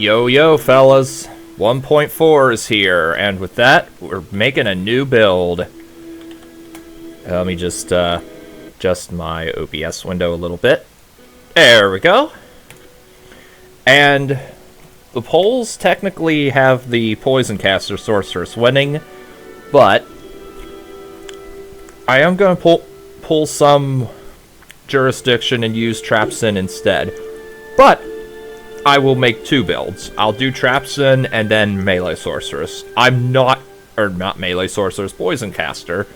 Yo, yo, fellas. 1.4 is here, and with that, we're making a new build. Let me just adjust my OBS window a little bit. There we go. And the polls technically have the Poison Caster Sorceress winning, but I am going to pull some jurisdiction and use Trapsin instead. But I will make two builds. I'll do Trapsin and then Melee Sorceress. I'm not Melee Sorceress, Poison Caster.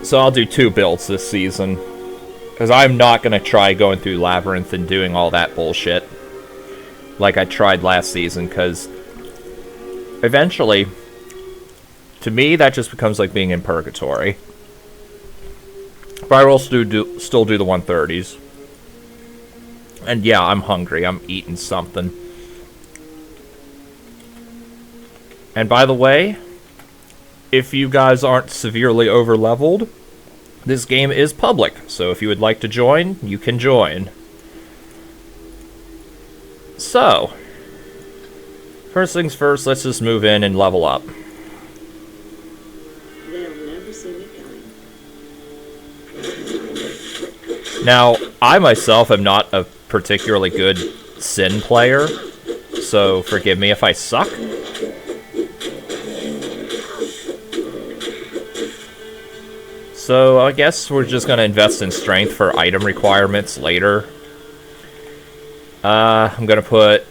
So I'll do two builds this season. Because I'm not going to try going through Labyrinth and doing all that bullshit like I tried last season, because eventually, to me, that just becomes like being in purgatory. But I will still do the 130s. And yeah, I'm hungry. I'm eating something. And by the way, if you guys aren't severely over-leveled, this game is public. So if you would like to join, you can join. So, first things first, let's just move in and level up. Now, I myself am not a particularly good Sin player, so forgive me if I suck. So I guess we're just going to invest in strength for item requirements later. I'm going to put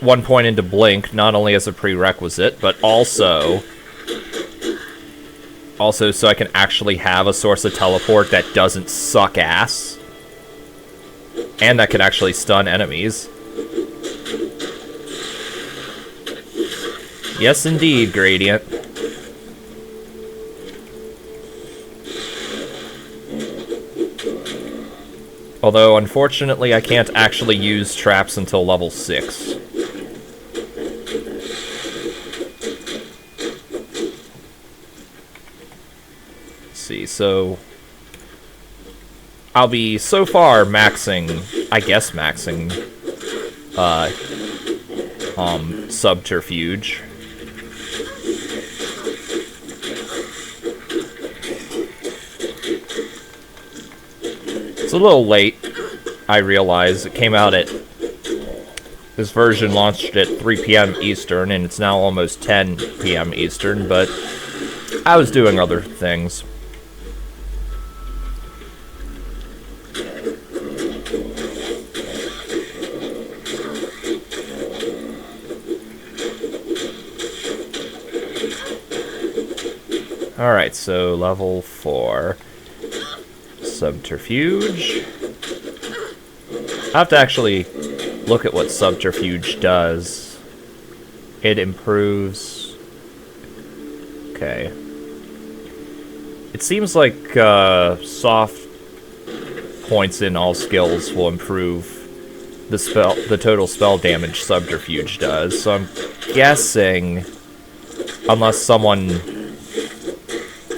1 point into Blink, not only as a prerequisite, but also so I can actually have a source of teleport that doesn't suck ass. And that can actually stun enemies. Yes, indeed, Gradient. Although, unfortunately, I can't actually use traps until level 6. So I'll be so far maxing Subterfuge. It's a little late, I realize. It came out this version launched at 3 p.m. Eastern, and it's now almost 10 p.m. Eastern, but I was doing other things. Alright, so level 4. Subterfuge. I have to actually look at what Subterfuge does. It improves... Okay. It seems like soft points in all skills will improve the total spell damage Subterfuge does. So I'm guessing, unless someone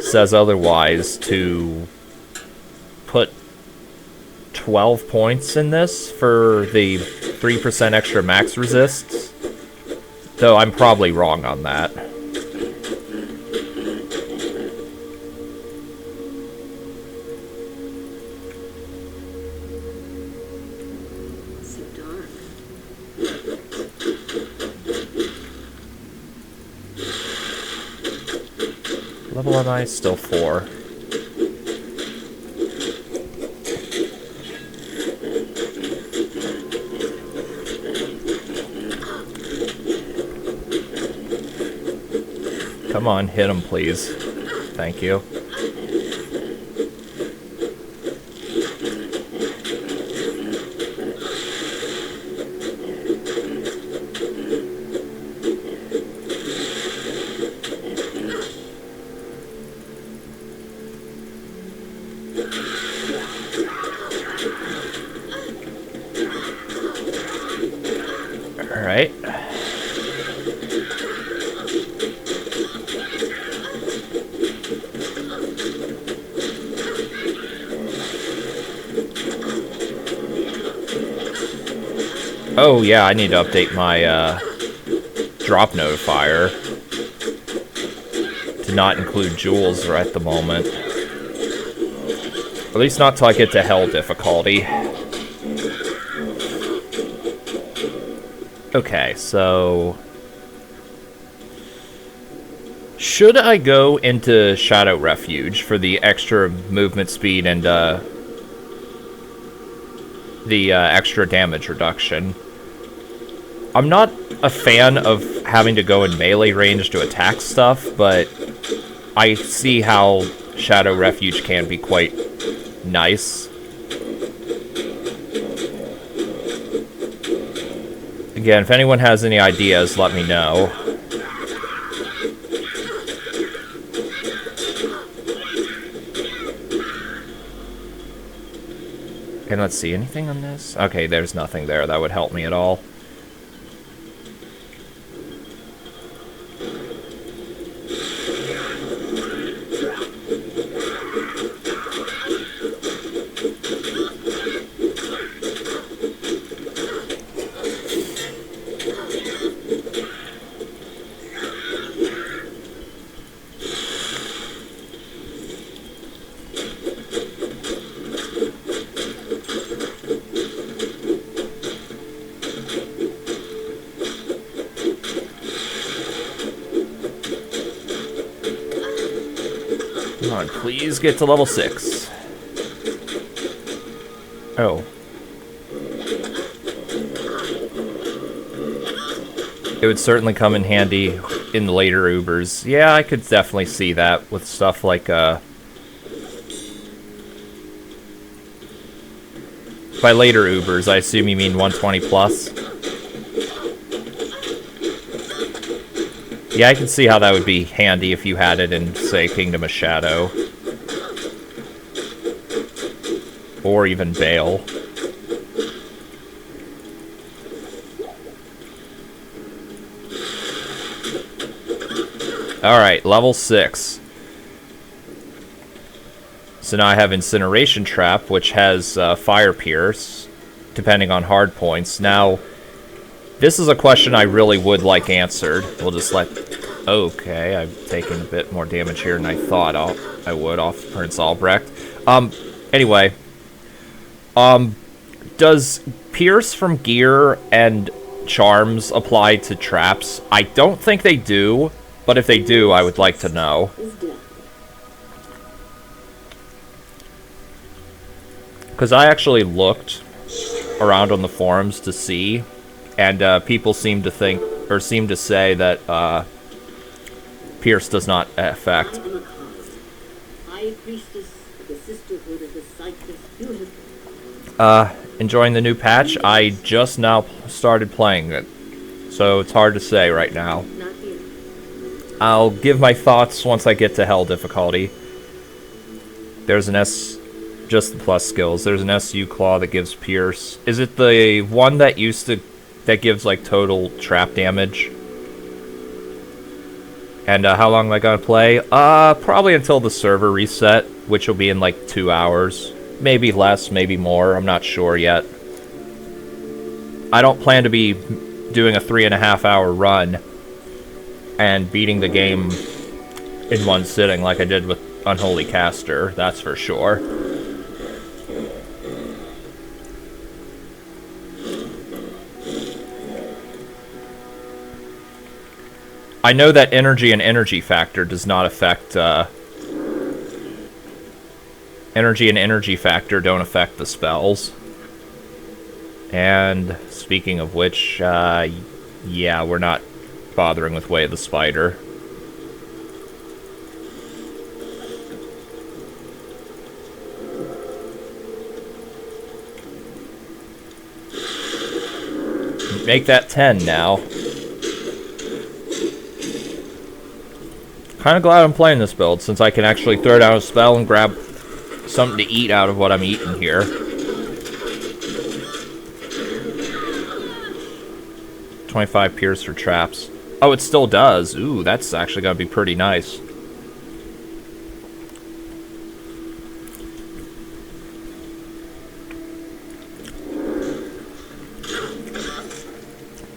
says otherwise, to put 12 points in this for the 3% extra max resists. Though I'm probably wrong on that. So dark. Level am I? Still 4. Come on, hit him, please. Thank you. Alright. Oh, yeah, I need to update my drop notifier to not include jewels right at the moment. At least not till I get to hell difficulty. Okay, so... should I go into Shadow Refuge for the extra movement speed and the extra damage reduction? I'm not a fan of having to go in melee range to attack stuff, but I see how Shadow Refuge can be quite nice. Again, if anyone has any ideas, let me know. Okay, let's see, anything on this? Okay, there's nothing there that would help me at all. Come on, please get to level 6. Oh. It would certainly come in handy in the later Ubers. Yeah, I could definitely see that with stuff like, by later Ubers, I assume you mean 120 plus? Yeah, I can see how that would be handy if you had it in, say, Kingdom of Shadow. Or even Bale. Alright, level 6. So now I have Incineration Trap, which has Fire Pierce, depending on hard points. Now, this is a question I really would like answered. We'll just let... okay, I've taken a bit more damage here than I thought I would off Prince Albrecht. Anyway. Does Pierce from gear and charms apply to traps? I don't think they do, but if they do, I would like to know. Because I actually looked around on the forums to see, and people seem to think, or seem to say that Pierce does not affect. Enjoying the new patch? I just now started playing it, so it's hard to say right now. I'll give my thoughts once I get to Hell difficulty. There's an S... just the plus skills. There's an SU claw that gives Pierce. Is it the one that used to... that gives, like, total trap damage? And how long am I gonna play? Probably until the server reset, which will be in, like, 2 hours. Maybe less, maybe more. I'm not sure yet. I don't plan to be doing a 3.5 hour run and beating the game in one sitting like I did with Unholy Caster, that's for sure. I know that energy and energy factor does not affect, energy and energy factor don't affect the spells. And speaking of which, yeah, we're not bothering with Way of the Spider. Make that 10 now. Kind of glad I'm playing this build, since I can actually throw down a spell and grab something to eat out of what I'm eating here. 25 Pierce for traps. Oh, it still does. Ooh, that's actually going to be pretty nice.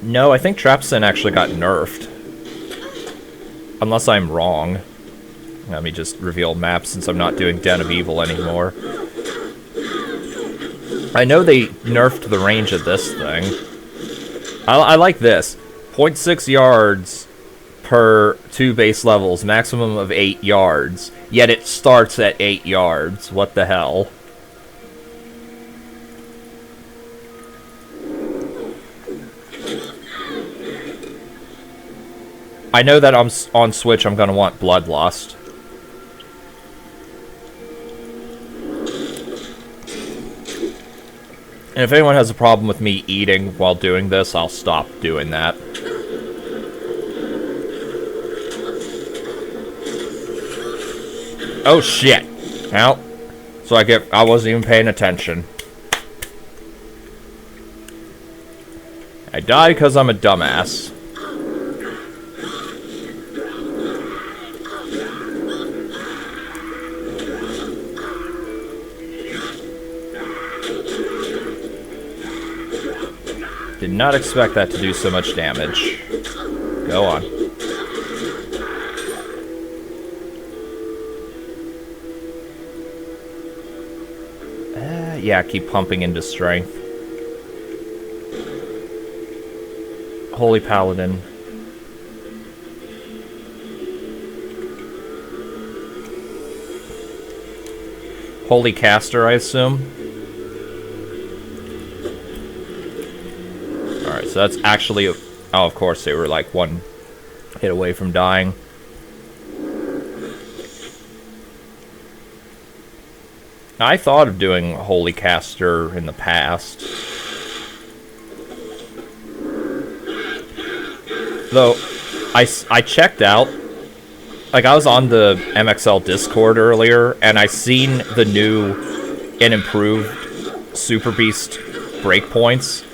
No, I think Trapsin actually got nerfed. Unless I'm wrong. Let me just reveal map since I'm not doing Den of Evil anymore. I know they nerfed the range of this thing. I like this. 0.6 yards per 2 base levels, maximum of 8 yards. Yet it starts at 8 yards. What the hell? I know that on Switch I'm gonna want Bloodlust. And if anyone has a problem with me eating while doing this, I'll stop doing that. Oh shit. Well, so I wasn't even paying attention. I died because I'm a dumbass. Did not expect that to do so much damage. Go on. Yeah, keep pumping into strength. Holy Paladin. Holy Caster, I assume. Alright, so that's actually... Oh, of course, they were like one hit away from dying. I thought of doing Holy Caster in the past. Though, I checked out. Like, I was on the MXL Discord earlier, and I seen the new and improved Super Beast breakpoints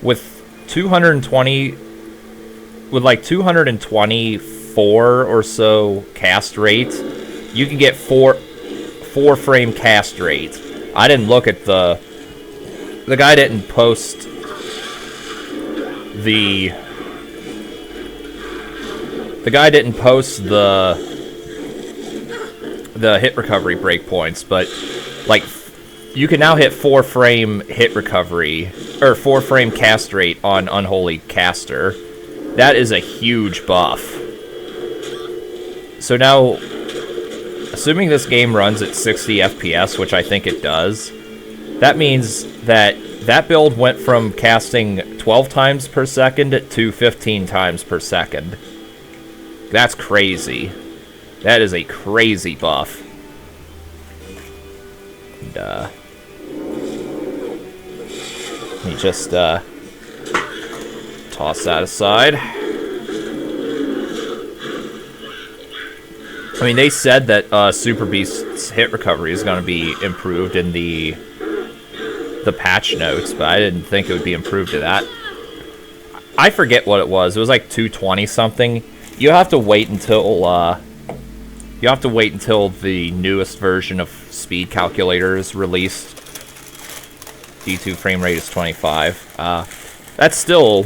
with 220... With, like, 224 or so cast rate, you can get 4-frame cast rate. I didn't look at the guy didn't post the guy didn't post the hit recovery breakpoints, but like you can now hit 4-frame hit recovery or 4-frame cast rate on Unholy Caster. That is a huge buff. So now, assuming this game runs at 60 FPS, which I think it does, that means that that build went from casting 12 times per second to 15 times per second. That's crazy. That is a crazy buff. And, let me just, toss that aside. I mean, they said that Super Beast's hit recovery is going to be improved in the patch notes, but I didn't think it would be improved to that. I forget what it was. It was like 220 something. You have to wait until the newest version of Speed Calculator is released. D2 frame rate is 25. That's still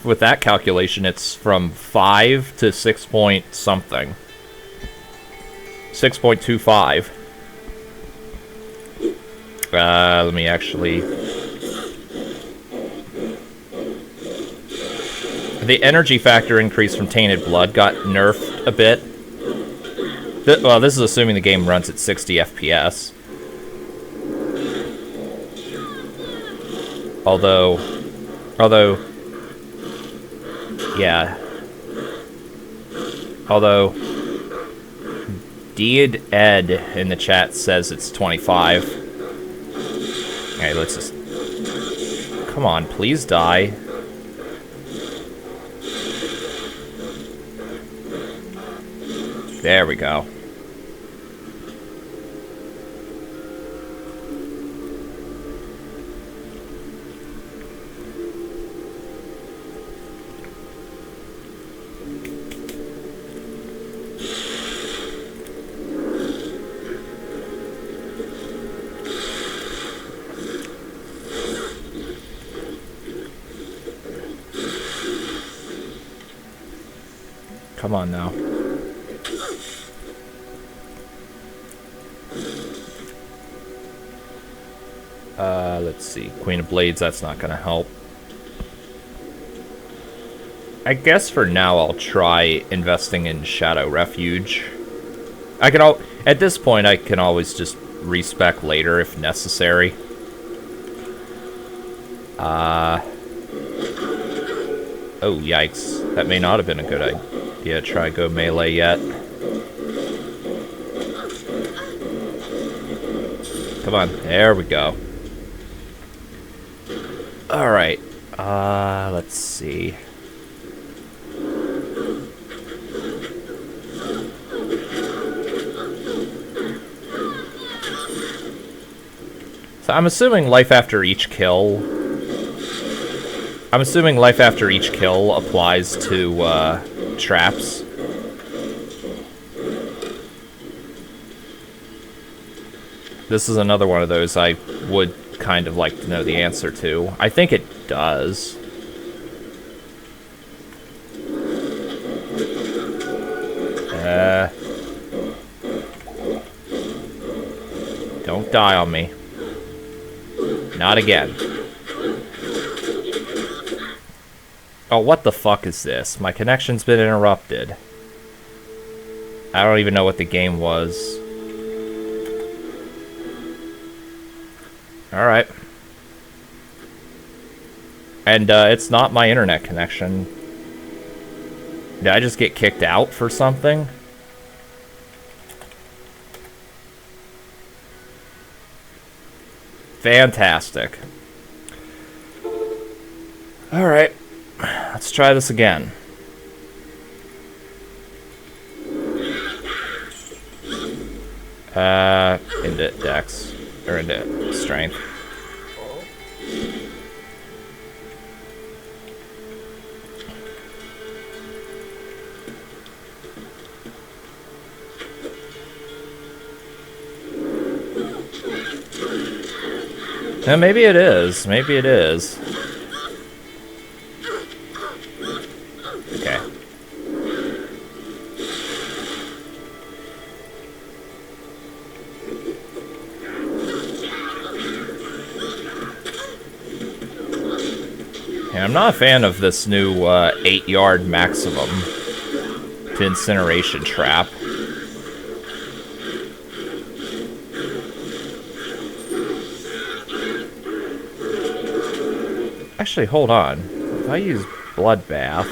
with that calculation, it's from 5 to 6 point something. 6.25. Let me actually... The energy factor increase from Tainted Blood got nerfed a bit. Well, this is assuming the game runs at 60 FPS. Although, yeah. Although, Deed Ed in the chat says it's 25. Okay, let's just... Come on, please die. There we go. Come on now. Let's see. Queen of Blades, that's not gonna help. I guess for now I'll try investing in Shadow Refuge. I can at this point I can always just respec later if necessary. Oh yikes. That may not have been a good idea to try go melee yet. Come on, there we go. Alright. Let's see. So I'm assuming life after each kill... applies to, traps. This is another one of those I would kind of like to know the answer to. I think it does. Don't die on me. Not again. Oh, what the fuck is this? My connection's been interrupted. I don't even know what the game was. Alright. And, it's not my internet connection. Did I just get kicked out for something? Fantastic. Alright. Let's try this again. Into Dex. Or into Strength. Yeah, maybe it is. Maybe it is. Okay. Yeah, I'm not a fan of this new 8-yard maximum to incineration trap. Actually, hold on. If I use Bloodbath...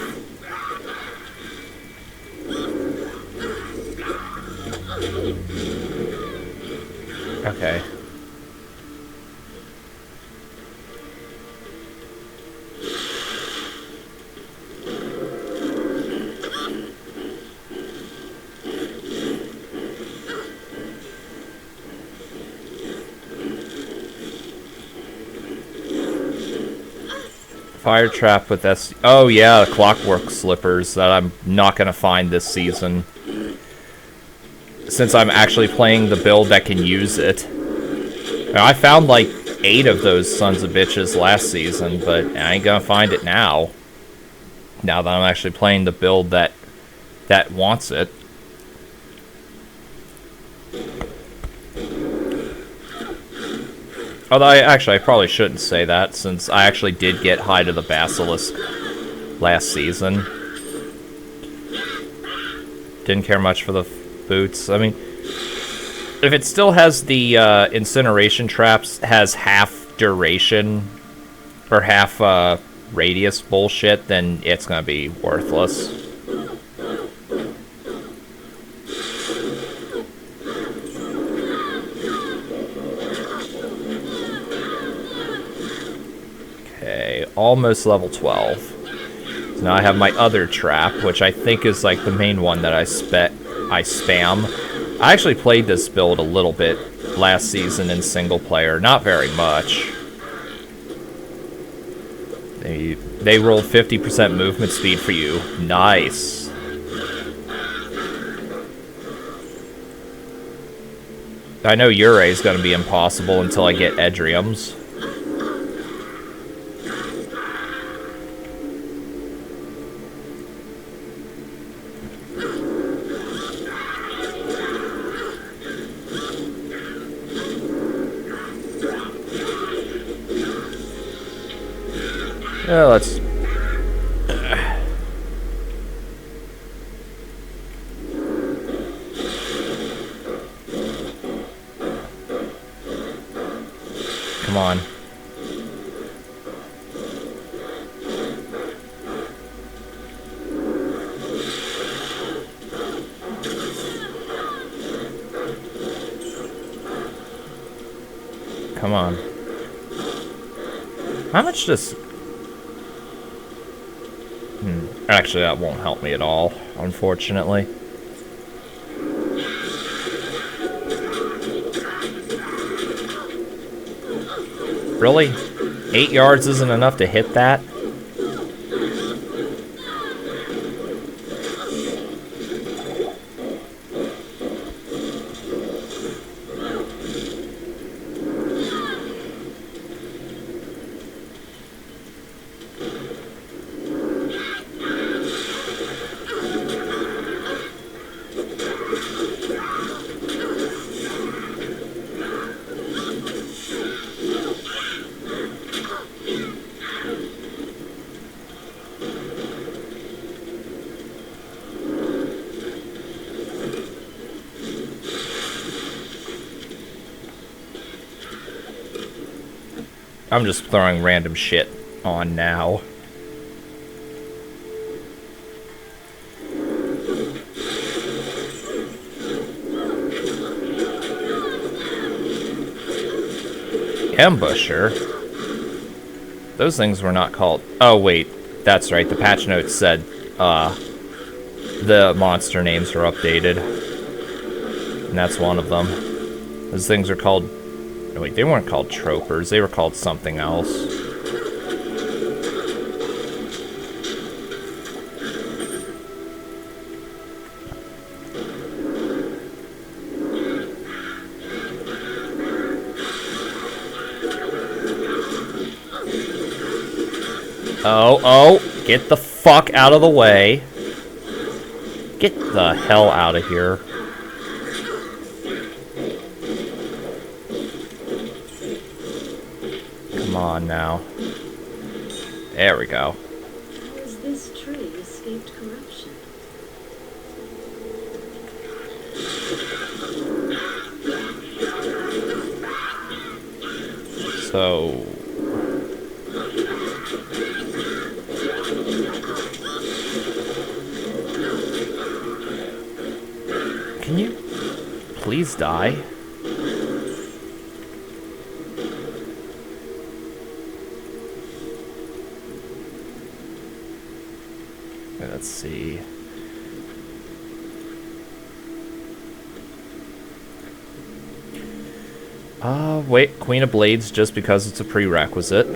Okay. Fire trap with S... Oh yeah, clockwork slippers that I'm not gonna find this season. Since I'm actually playing the build that can use it. Now, I found like 8 of those sons of bitches last season, but I ain't gonna find it now. Now that I'm actually playing the build that wants it. Although, I probably shouldn't say that, since I actually did get High to the Basilisk last season. Didn't care much for the boots. I mean, if it still has the incineration traps, has half duration, or half radius bullshit, then it's gonna be worthless. Almost level 12. So now I have my other trap, which I think is like the main one that I spam. I actually played this build a little bit last season in single player, not very much. They rolled 50% movement speed for you. Nice. I know Ure is going to be impossible until I get Edrium's. Let's... Come on. Come on. How much does... Actually, that won't help me at all, unfortunately. Really? 8 yards isn't enough to hit that? I'm just throwing random shit on now. Ambusher? Those things were not called... Oh, wait. That's right. The patch notes said, the monster names are updated. And that's one of them. Those things are called... Oh, wait, they weren't called tropers. They were called something else. Oh, get the fuck out of the way. Get the hell out of here. Come on now. There we go. How has this tree escaped corruption? So... Can you please die? Let's see. Wait, Queen of Blades just because it's a prerequisite.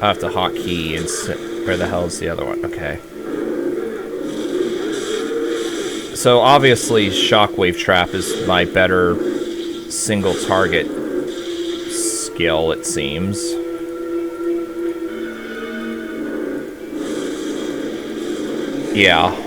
I have to hotkey and sit. Where the hell is the other one? Okay. So obviously Shockwave Trap is my better single target skill, it seems. Yeah.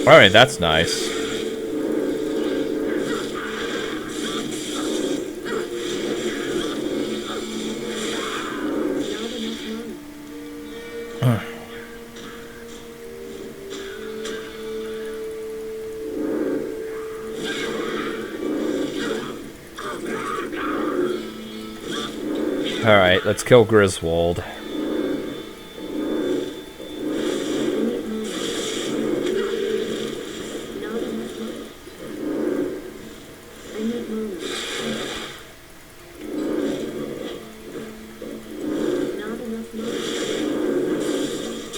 Alright, that's nice. Alright, let's kill Griswold.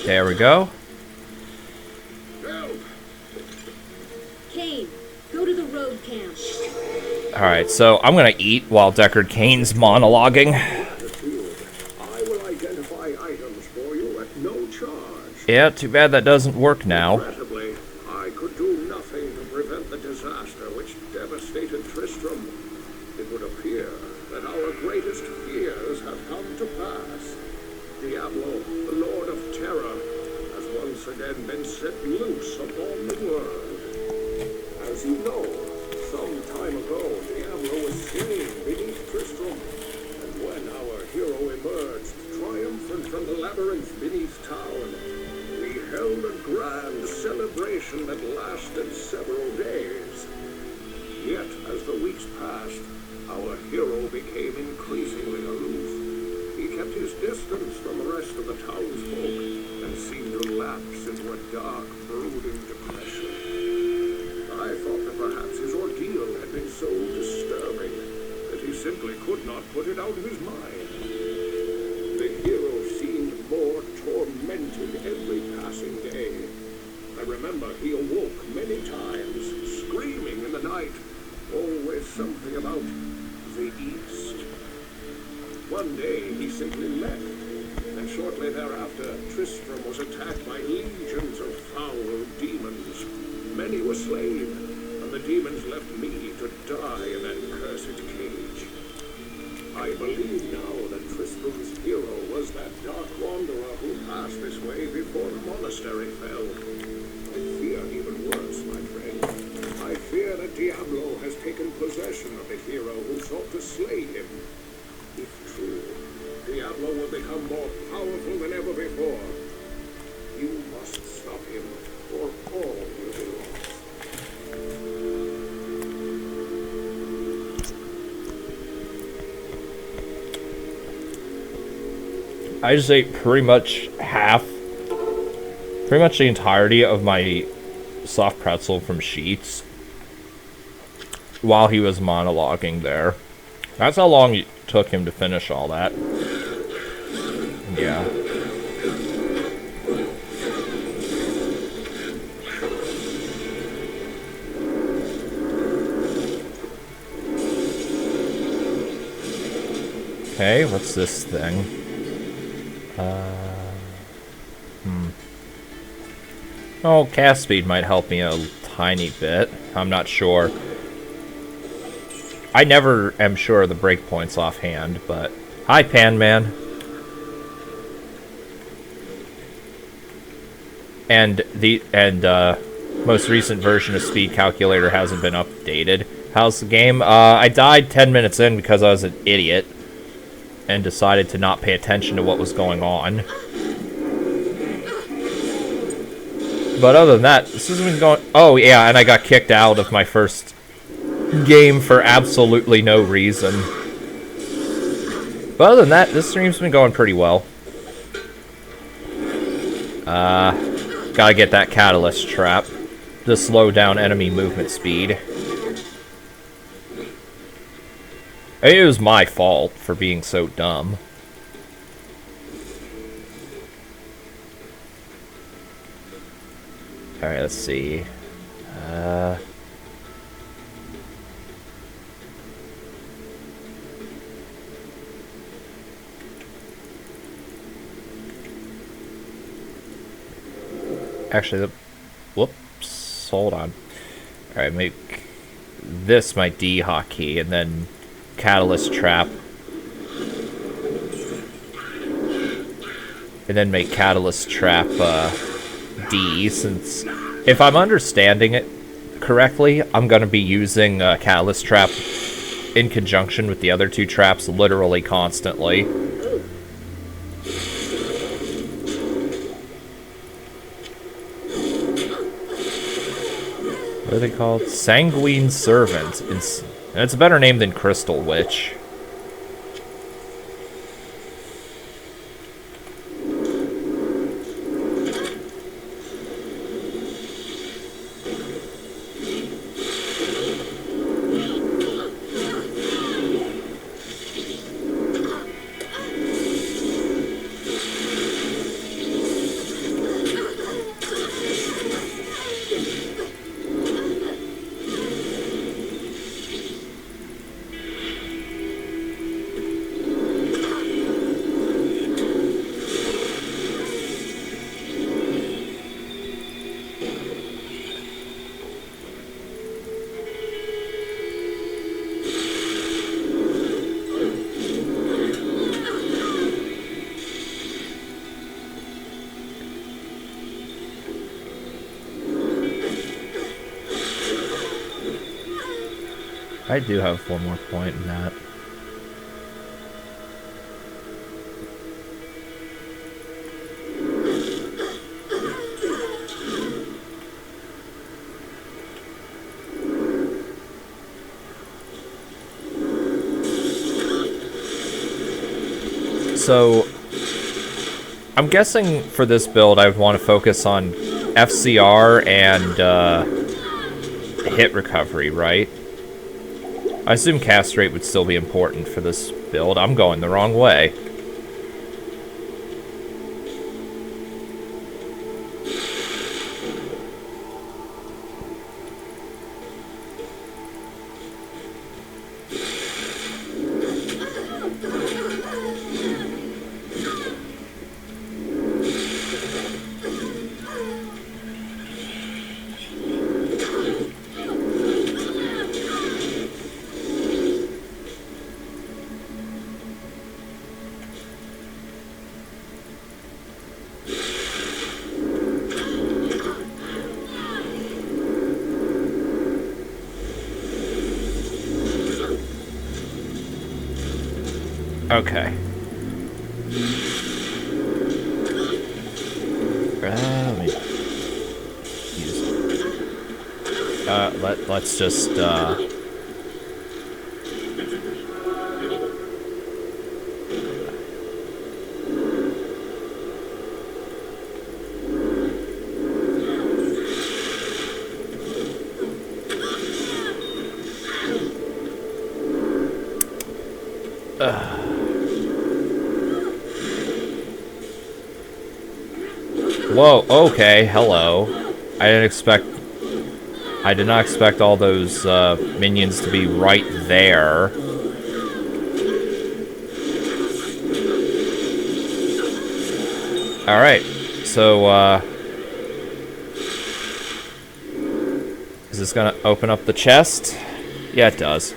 There we go. Kane, go to the road camp. Alright, so I'm gonna eat while Deckard Cain's monologuing. I will identify items for you at no charge. Yeah, too bad that doesn't work now. Regrettably, I could do nothing to prevent the disaster which devastated Tristram. It would appear that our greatest fears have come to pass. Diablo, the Lord of Terror, has once again been set loose upon the world. As you know, some time ago, Diablo was slain beneath Tristram, and when our hero emerged, triumphant from the labyrinth beneath town, we held a grand celebration that lasted several days. Yet, as the weeks passed, our hero became increasingly aloof. He kept his distance from the rest of the townsfolk and seemed to lapse into a dark, brooding depression. I thought that perhaps his ordeal had been so disturbing that he simply could not put it out of his mind. The hero seemed more tormented every passing day. I remember he awoke many times, screaming in the night, always something about the East. One day he simply left, and shortly thereafter Tristram was attacked by legions of foul demons. Many were slain, and the demons left me to die in that cursed cage. I believe now that Tristram's hero was that dark wanderer who passed this way before the monastery fell. I fear even worse, my friend. I fear that Diablo has taken possession of the hero who sought to slay him. If true, Diablo will become more powerful than ever before. You must stop him, or all will be lost. I just ate pretty much the entirety of my soft pretzel from Sheets while he was monologuing there. That's how long it took him to finish all that. Yeah. Okay, what's this thing? Oh, cast speed might help me a tiny bit. I'm not sure. I never am sure of the breakpoints offhand, but... Hi, Pan Man. And the most recent version of Speed Calculator hasn't been updated. How's the game? I died 10 minutes in because I was an idiot and decided to not pay attention to what was going on. But other than that, this has been going... Oh, yeah, and I got kicked out of my first game for absolutely no reason. But other than that, this stream's been going pretty well. Gotta get that catalyst trap to slow down enemy movement speed. It was my fault for being so dumb. Alright, let's see. Actually, whoops, hold on. Alright, make this my D hotkey, and then catalyst trap. And then make catalyst trap, D, since if I'm understanding it correctly, I'm going to be using catalyst trap in conjunction with the other two traps literally constantly. What are they called? Sanguine Servant. And it's a better name than Crystal Witch. I do have one more point in that. So, I'm guessing for this build I would want to focus on FCR and hit recovery, right? I assume cast rate would still be important for this build. I'm going the wrong way. Okay. Let me use. Let's just. Whoa, okay, hello. I did not expect all those minions to be right there. Alright, so, is this gonna open up the chest? Yeah, it does.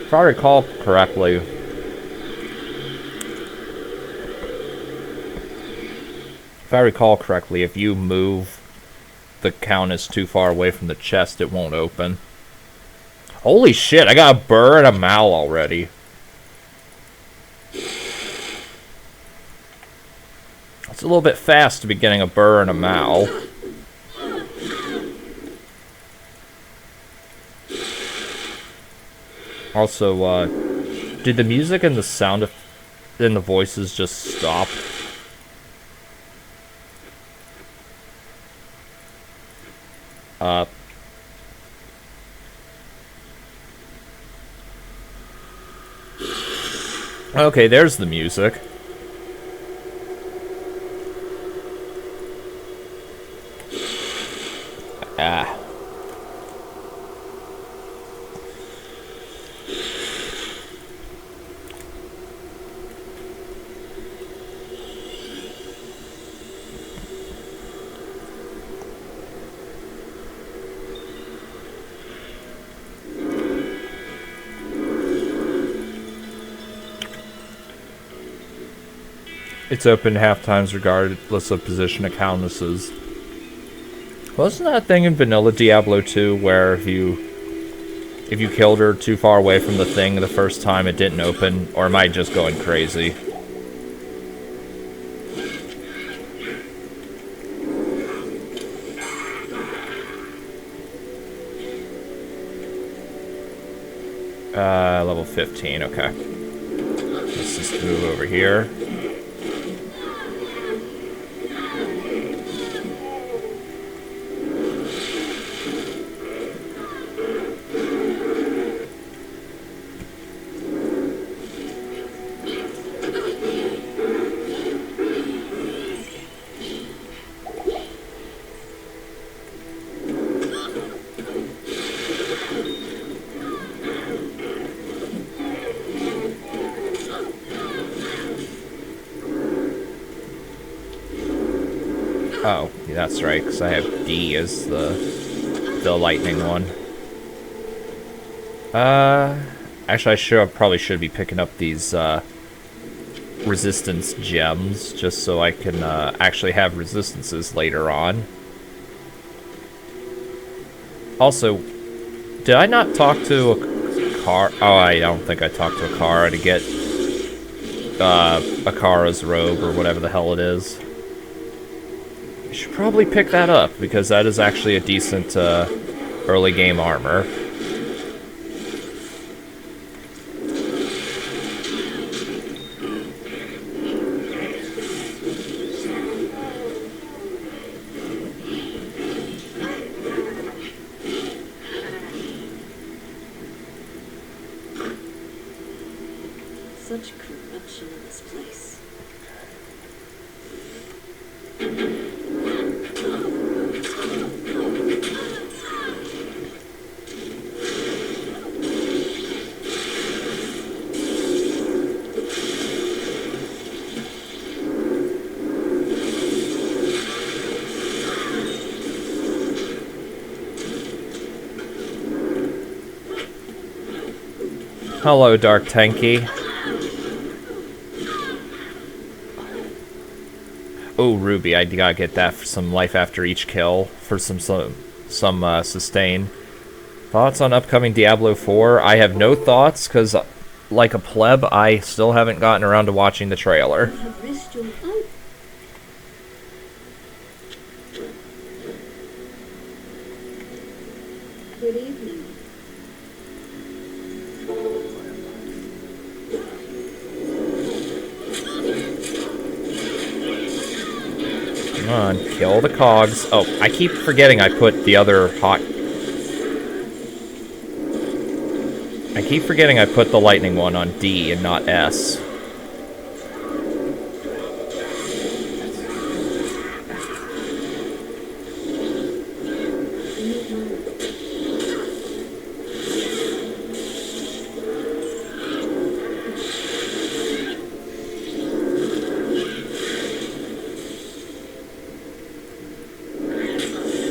If I recall correctly, if you move the countess too far away from the chest, it won't open. Holy shit, I got a burr and a mal already. It's a little bit fast to be getting a burr and a mal. Also, did the music and the sound and the voices just stop? Okay, there's the music. Ah. It's open half times regardless of position of countesses. Wasn't that a thing in vanilla Diablo 2 where if you killed her too far away from the thing the first time it didn't open? Or am I just going crazy? Level 15, okay. Let's just move over here. Oh, yeah, that's right, because I have D as the lightning one. Actually, I probably should be picking up these resistance gems, just so I can actually have resistances later on. Also, did I not talk to a car? Oh, I don't think I talked to Akara to get Akara's robe, or whatever the hell it is. I should probably pick that up, because that is actually a decent early game armor. Such corruption in this place. Hello, Dark Tanky. Oh, Ruby, I gotta get that for some life after each kill, for some sustain. Thoughts on upcoming Diablo 4? I have no thoughts, because, like a pleb, I still haven't gotten around to watching the trailer. You have risked your own. Good evening. Come on, kill the cogs. Oh, I keep forgetting I put the other hot... I keep forgetting I put the lightning one on D and not S.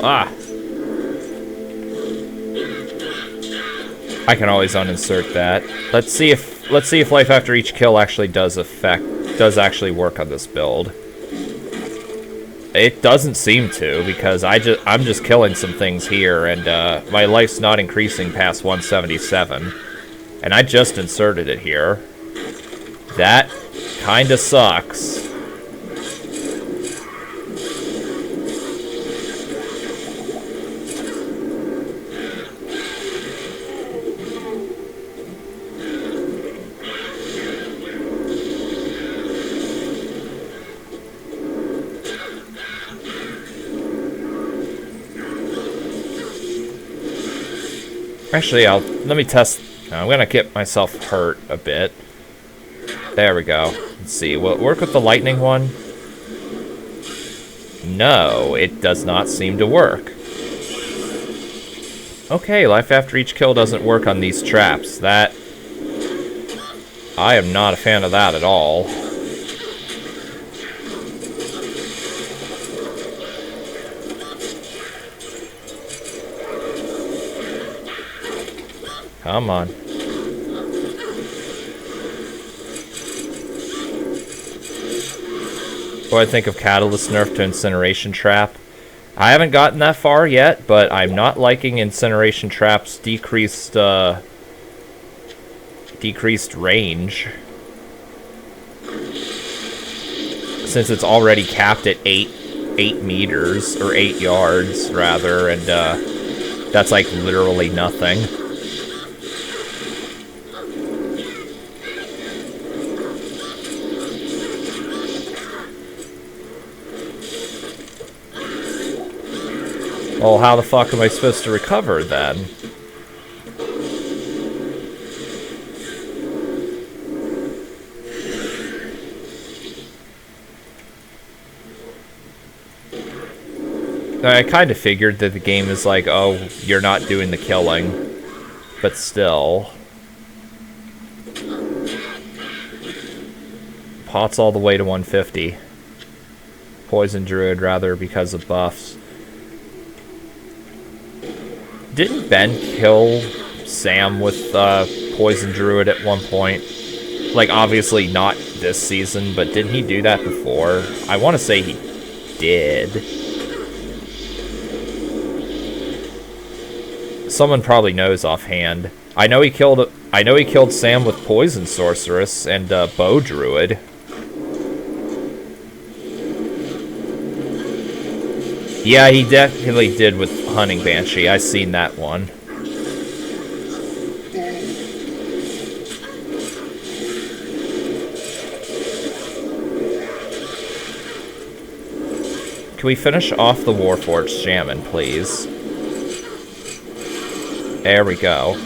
Ah! I can always uninsert that. Let's see if life after each kill actually does actually work on this build. It doesn't seem to, because I'm just killing some things here, and my life's not increasing past 177. And I just inserted it here. That kinda sucks. Actually, let me test. I'm gonna get myself hurt a bit. There we go. Let's see. Will it work with the lightning one? No, it does not seem to work. Okay, life after each kill doesn't work on these traps. That... I am not a fan of that at all. Come on. What do I think of Catalyst nerf to Incineration Trap? I haven't gotten that far yet, but I'm not liking Incineration Trap's decreased range. Since it's already capped at 8 meters, or 8 yards, rather, and that's like literally nothing. Well, how the fuck am I supposed to recover, then? I kind of figured that the game is like, oh, you're not doing the killing. But still. Pot's all the way to 150. Poison Druid, rather, because of buffs. Didn't Ben kill Sam with Poison Druid at one point? Like, obviously not this season, but didn't he do that before? I want to say he did. Someone probably knows offhand. I know he killed Sam with Poison Sorceress and Bow Druid. Yeah, he definitely did with Hunting Banshee. I seen that one. Can we finish off the Warforged Shaman, please? There we go.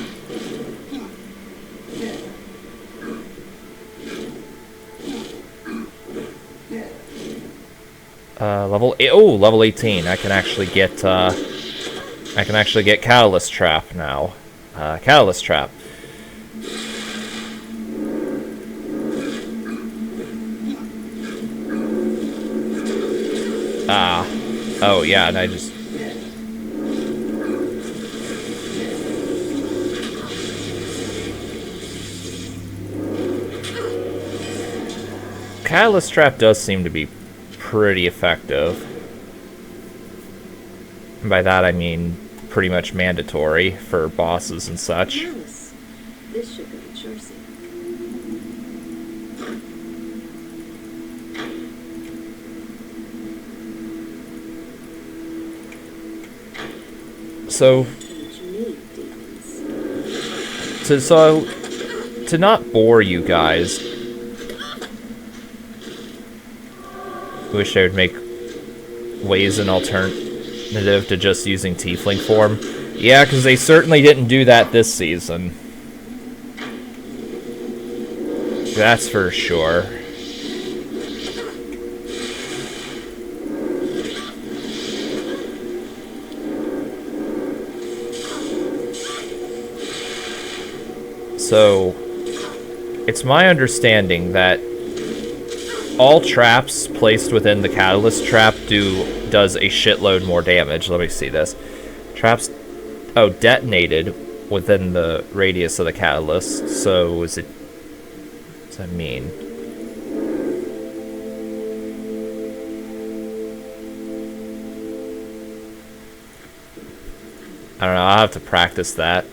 Level 18. I can actually get Catalyst Trap now. Catalyst Trap. Oh yeah, and I just... Catalyst Trap does seem to be pretty effective. And by that I mean pretty much mandatory for bosses and such. Nice. This should go to Trapsin. So, to not bore you guys, I wish I would make ways an alternative to just using Tiefling form. Yeah, because they certainly didn't do that this season. That's for sure. So, it's my understanding that all traps placed within the Catalyst Trap does a shitload more damage. Let me see this. Traps, detonated within the radius of the Catalyst. So, is it... what does that mean? I don't know, I'll have to practice that.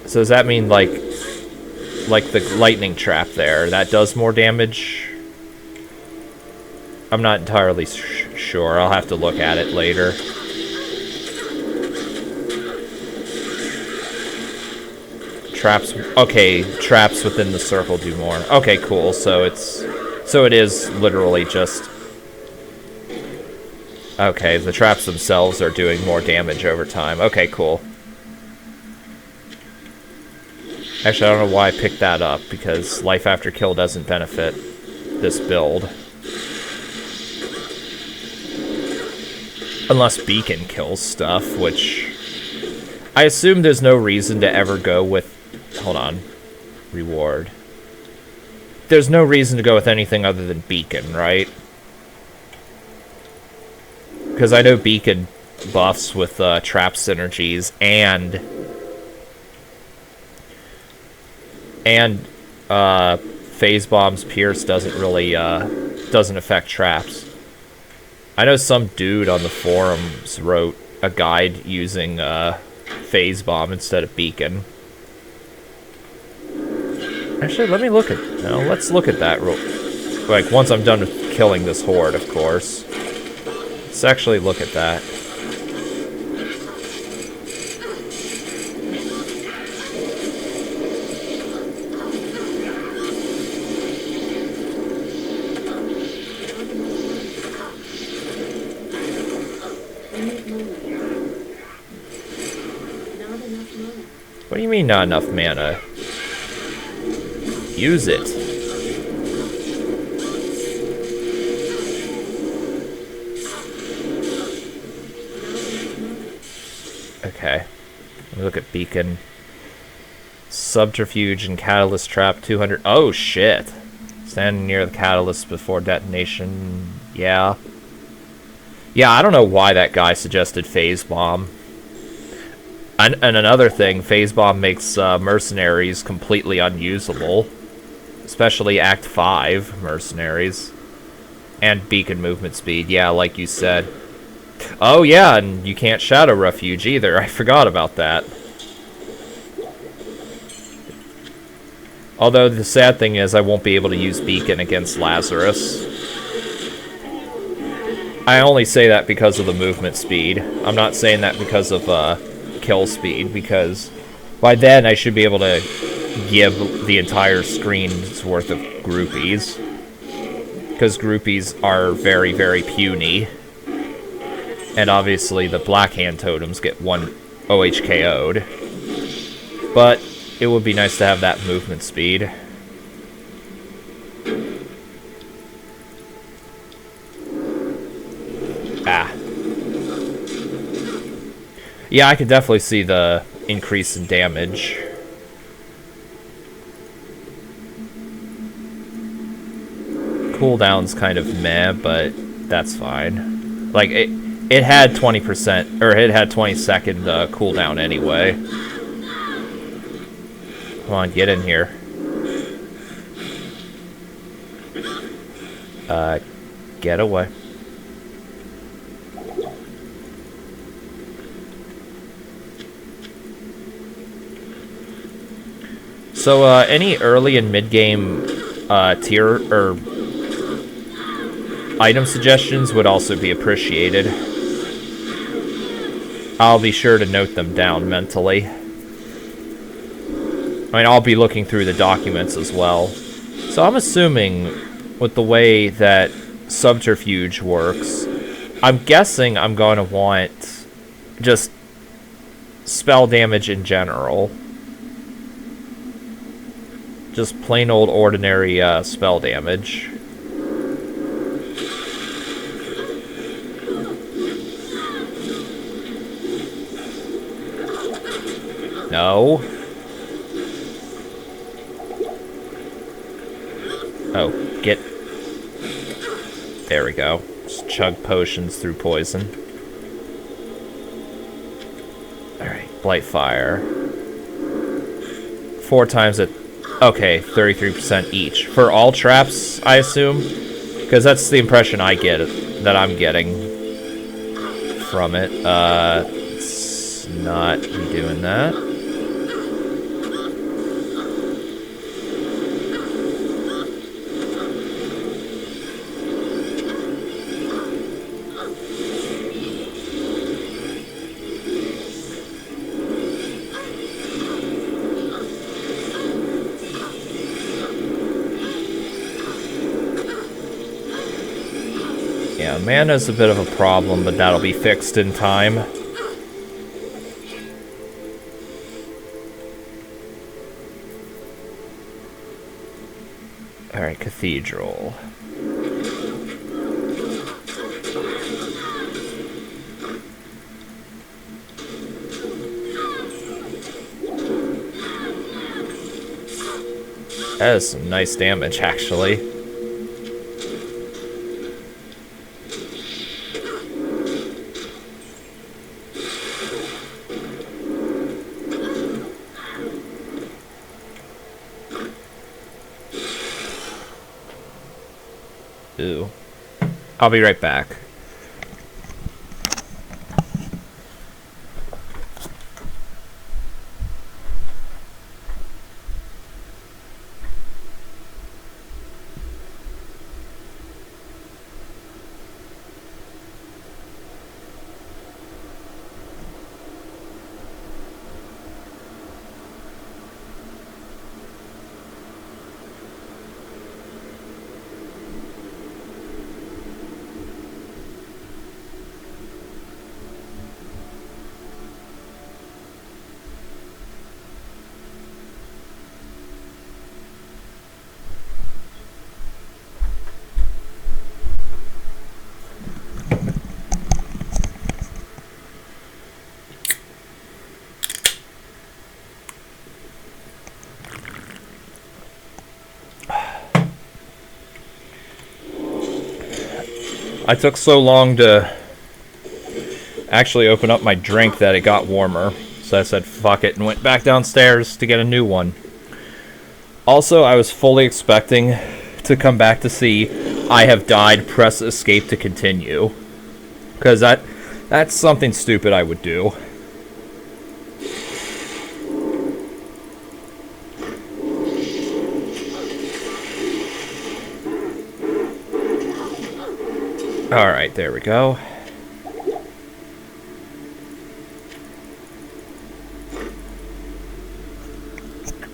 So does that mean, like the lightning trap there, that does more damage? I'm not entirely sure. I'll have to look at it later. Traps, okay, traps within the circle do more. Okay, cool. So it is literally just... okay, the traps themselves are doing more damage over time. Okay, cool. Actually, I don't know why I picked that up, because Life After Kill doesn't benefit this build. Unless Beacon kills stuff, which... I assume there's no reason to ever go with... hold on. Reward. There's no reason to go with anything other than Beacon, right? Because I know Beacon buffs with trap synergies and Phase Bomb's Pierce doesn't really doesn't affect traps. I know some dude on the forums wrote a guide using Phase Bomb instead of Beacon. Actually, let me look at... no, let's look at that real... like, once I'm done with killing this horde, of course. Let's actually look at that. What do you mean, not enough mana? Use it. Okay. Let me look at Beacon. Subterfuge and Catalyst Trap 200. Oh, shit. Standing near the Catalyst before detonation. Yeah. Yeah, I don't know why that guy suggested Phase Bomb. And another thing, Phase Bomb makes Mercenaries completely unusable. Especially Act 5 Mercenaries. And Beacon movement speed, yeah, like you said. Oh yeah, and you can't Shadow Refuge either. I forgot about that. Although the sad thing is I won't be able to use Beacon against Lazarus. I only say that because of the movement speed. I'm not saying that because of kill speed, because by then I should be able to give the entire screen's worth of groupies. Because groupies are very, very puny. And obviously the Black Hand Totems get one OHKO'd. But it would be nice to have that movement speed. Ah. Yeah, I can definitely see the increase in damage. Cooldown's kind of meh, but that's fine. Like, it had 20%, or it had 20-second cooldown anyway. Come on, get in here. Get away. So, any early and mid-game tier or item suggestions would also be appreciated. I'll be sure to note them down mentally. I mean, I'll be looking through the documents as well. So I'm assuming with the way that Subterfuge works, I'm guessing I'm going to want just spell damage in general. Just plain old ordinary spell damage. No. Oh, get... There we go. Just chug potions through poison. Alright, Blightfire. 4 times it... Okay, 33% each. For all traps, I assume? Because that's the impression I get, that I'm getting from it. It's not doing that. Mana's a bit of a problem, but that'll be fixed in time. Alright, Cathedral. That is some nice damage, actually. Ooh. I'll be right back. I took so long to actually open up my drink that it got warmer. So I said, fuck it, and went back downstairs to get a new one. Also, I was fully expecting to come back to see I have died, press escape to continue. Because that's something stupid I would do. Alright, there we go.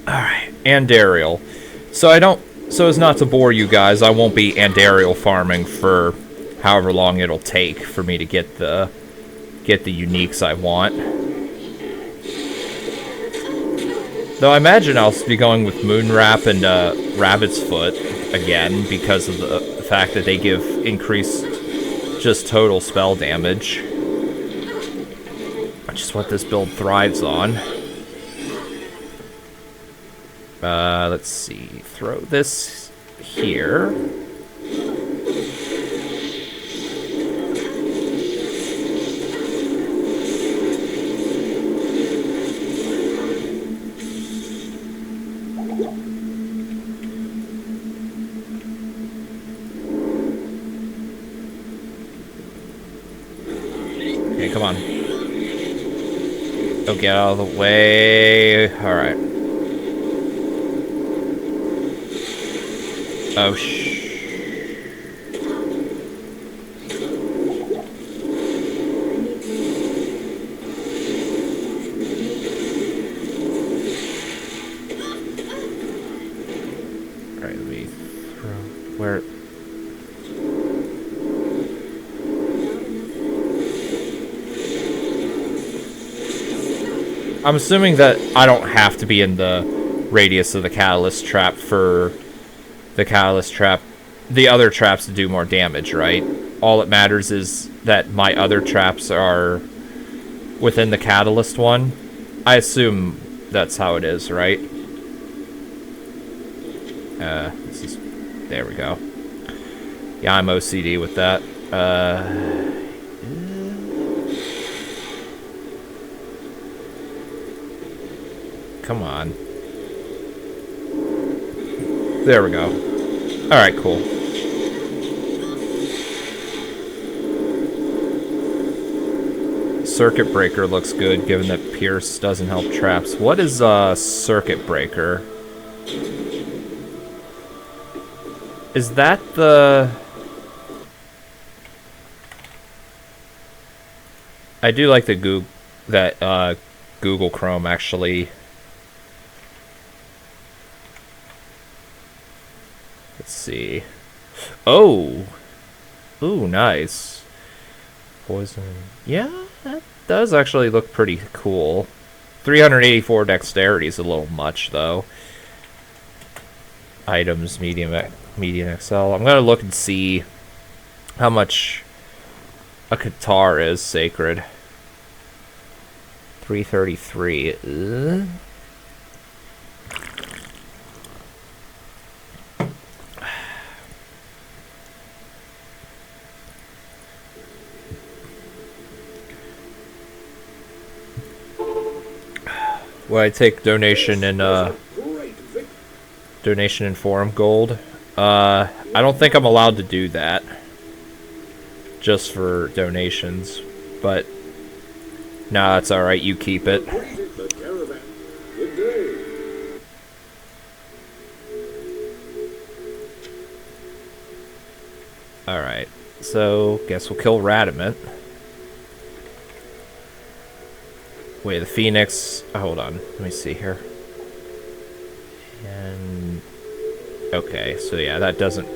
Alright, Andariel. So as not to bore you guys, I won't be Andariel farming for however long it'll take for me to get the uniques I want. Though I imagine I'll be going with Moonwrap and Rabbit's Foot again because of the fact that they give increased just total spell damage. Which is what this build thrives on. Let's see. Throw this here. Okay, come on. Oh, get out of the way. Alright. Oh, Alright, let me throw... Where... I'm assuming that I don't have to be in the radius of the Catalyst Trap for the other traps to do more damage, right? All that matters is that my other traps are within the Catalyst one. I assume that's how it is, right? There we go. Yeah, I'm OCD with that. Come on. There we go. Alright, cool. Circuit Breaker looks good, given that Pierce doesn't help traps. What is Circuit Breaker? Is that the... I do like the Google Chrome, actually. Let's see. Oh! Ooh, nice. Poison. Yeah, that does actually look pretty cool. 384 dexterity is a little much, though. Items, medium XL. I'm gonna look and see how much a Qatar is sacred. 333. Would I take donation in forum gold? I don't think I'm allowed to do that. Just for donations, but nah, it's alright, you keep it. Alright, so guess we'll kill Radamant. Wait, the Phoenix... Oh, hold on, let me see here. And... Okay, so yeah, that doesn't...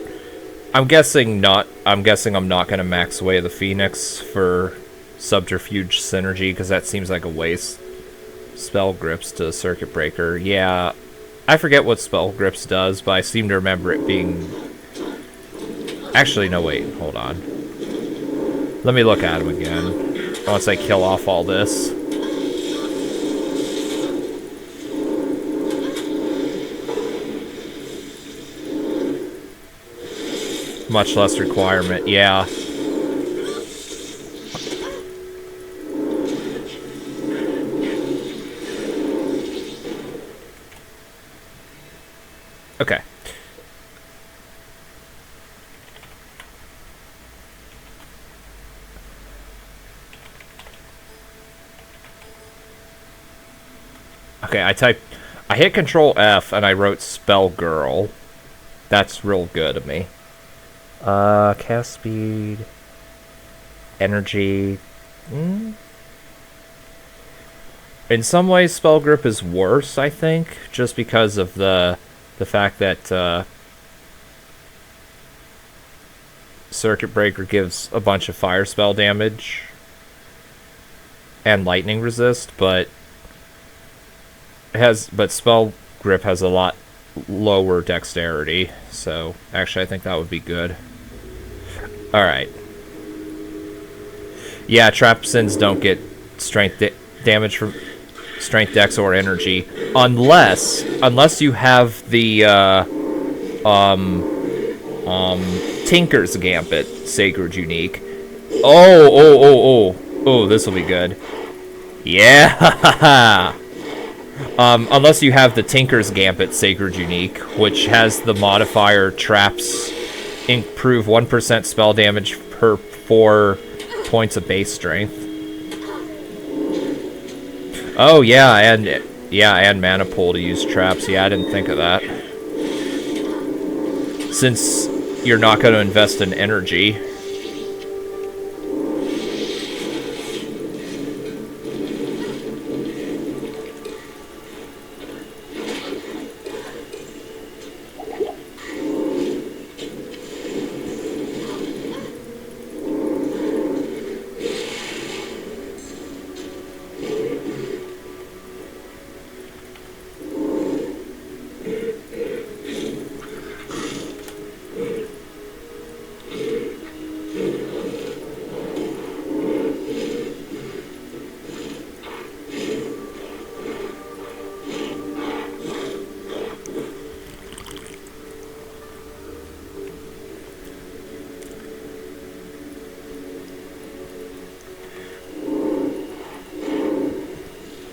I'm guessing I'm not gonna max away the Phoenix for Subterfuge Synergy, because that seems like a waste. Spell Grips to Circuit Breaker. Yeah, I forget what Spell Grips does, but I seem to remember it being... Actually, no, wait, hold on. Let me look at him again, once I kill off all this. Much less requirement, yeah. Okay. Okay, I hit Control F and I wrote Spell Girl. That's real good of me. Cast speed, energy. In some ways, Spell Grip is worse, I think, just because of the fact that Circuit Breaker gives a bunch of fire spell damage and lightning resist, but Spell Grip has a lot lower dexterity, so actually I think that would be good. Alright. Yeah, Trapsins don't get strength damage from strength, dex, or energy unless you have the Tinker's Gambit Sacred Unique. Oh, this will be good. Yeah. Unless you have the Tinker's Gambit Sacred Unique, which has the modifier Traps improve 1% spell damage per 4 points of base strength. Oh yeah, and mana pool to use traps. Yeah, I didn't think of that. Since you're not going to invest in energy.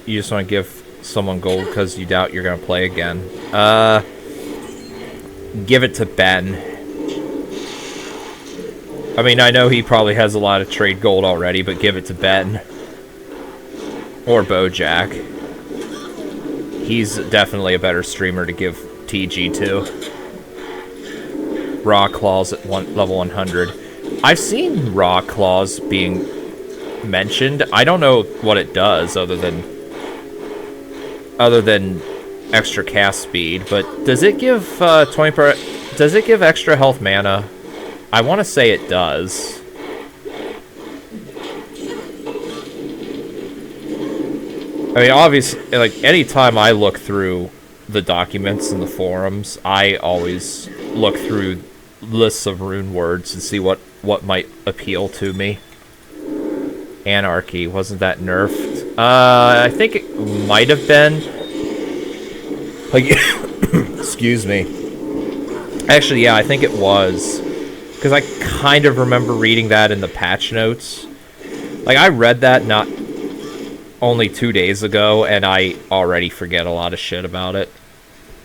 You just want to give someone gold because you doubt you're going to play again. Give it to Ben. I mean, I know he probably has a lot of trade gold already, but give it to Ben. Or Bojack. He's definitely a better streamer to give TG to. Raw Claws at level 100. I've seen Raw Claws being mentioned. I don't know what it does other than extra cast speed, but does it give 20 does it give extra health mana? I want to say it does. I mean, obviously, like, anytime I look through the documents in the forums, I always look through lists of rune words and see what might appeal to me. Anarchy, wasn't that nerfed? I think it might have been. Like, excuse me. Actually, yeah, I think it was. Because I kind of remember reading that in the patch notes. Like, I read that not only 2 days ago, and I already forget a lot of shit about it.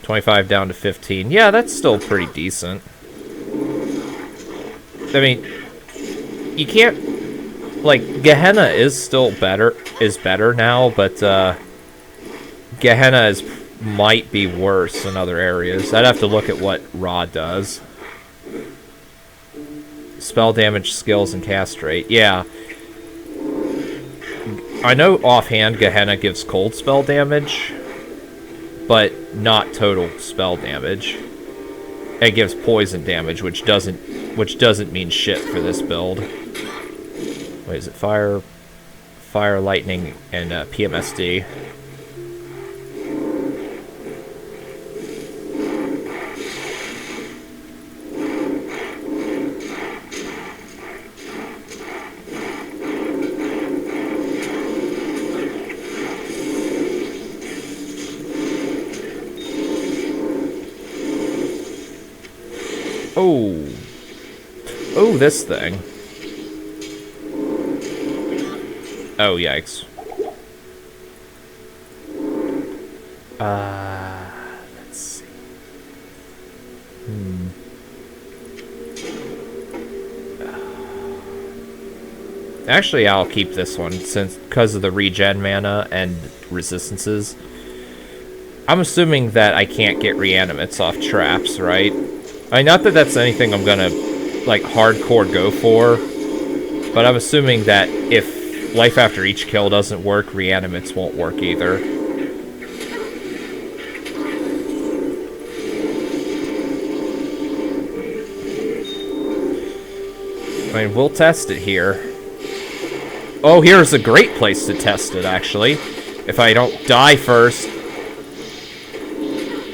25 down to 15. Yeah, that's still pretty decent. I mean, you can't... Like, Gehenna is still better now, but Gehenna might be worse in other areas. I'd have to look at what Ra does. Spell damage, skills, and cast rate. Yeah. I know offhand Gehenna gives cold spell damage, but not total spell damage. It gives poison damage, which doesn't mean shit for this build. What is it? Fire, lightning, and PMSD. Oh, this thing. Oh, yikes. Let's see. Actually, I'll keep this one, since because of the regen mana and resistances. I'm assuming that I can't get reanimates off traps, right? I mean, not that that's anything I'm gonna, like, hardcore go for, but I'm assuming that if life after each kill doesn't work, reanimates won't work either. I mean, we'll test it here. Oh, here's a great place to test it, actually. If I don't die first.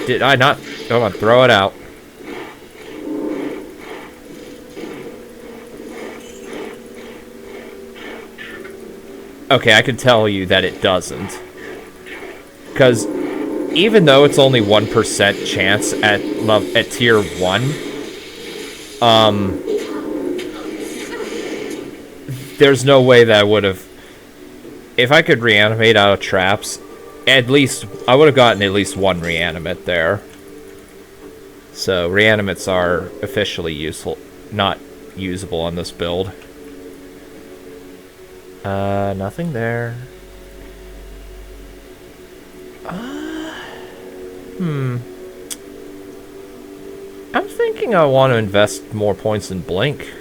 Did I not? Come on, throw it out. Okay, I can tell you that it doesn't. Because even though it's only 1% chance at tier 1, there's no way that I would have... If I could reanimate out of traps, at least... I would have gotten at least one reanimate there. So, reanimates are officially useful, not usable on this build. Nothing there. I'm thinking I want to invest more points in Blink.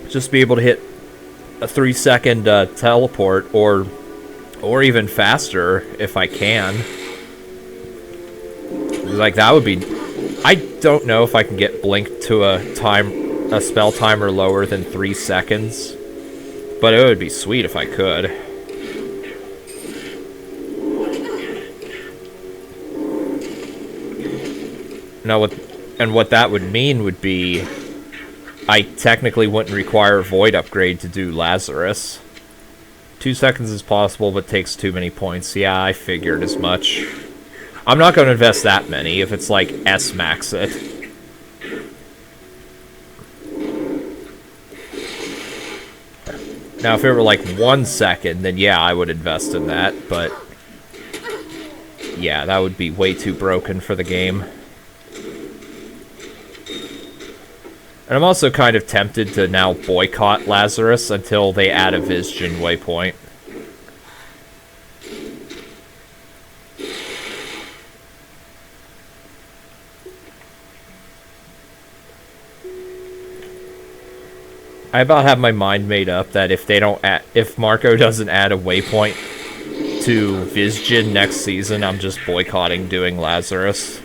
Just be able to hit a 3-second teleport, or even faster if I can. Like, that would be... I don't know if I can get Blink to a spell timer lower than 3 seconds, but it would be sweet if I could. Now, what that would mean would be I technically wouldn't require a Void upgrade to do Lazarus. 2 seconds is possible, but takes too many points. Yeah, I figured as much. I'm not going to invest that many if it's like S-max it. Now, if it were like 1 second, then yeah, I would invest in that, but... yeah, that would be way too broken for the game. And I'm also kind of tempted to now boycott Lazarus until they add a Vizgen waypoint. I about have my mind made up that if Marco doesn't add a waypoint to Vizgen next season, I'm just boycotting doing Lazarus.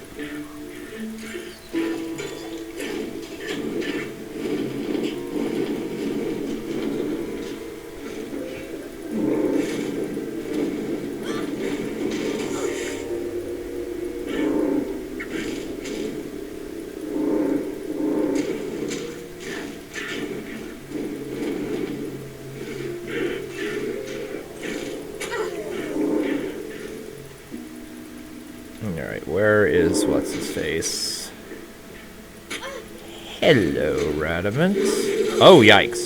What's-his-face? Hello, Radamant. Oh, yikes.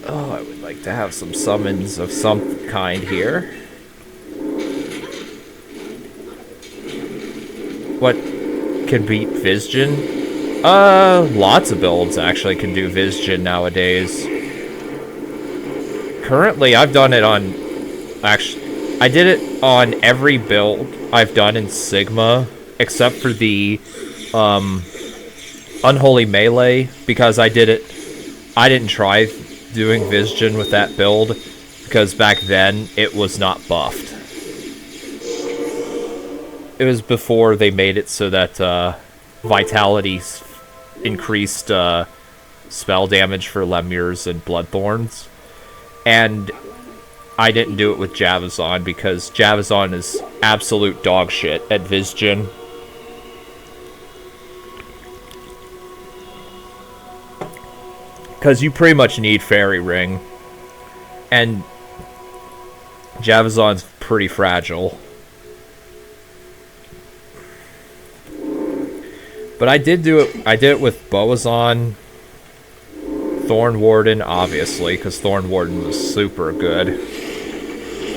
Oh, I would like to have some summons of some kind here. What can beat Vizgen? Lots of builds actually can do Vizgen nowadays. Currently, I've done it on... Actually, I did it on every build I've done in Sigma, except for the Unholy Melee, because I didn't try doing Vizgen with that build, because back then it was not buffed. It was before they made it so that Vitality increased spell damage for Lemures and Bloodthorns, and I didn't do it with Javazon because Javazon is absolute dog shit at Vizgen. Because you pretty much need Fairy Ring. And Javazon's pretty fragile. But I did it with Boazon, Thorn Warden, obviously, because Thorn Warden was super good.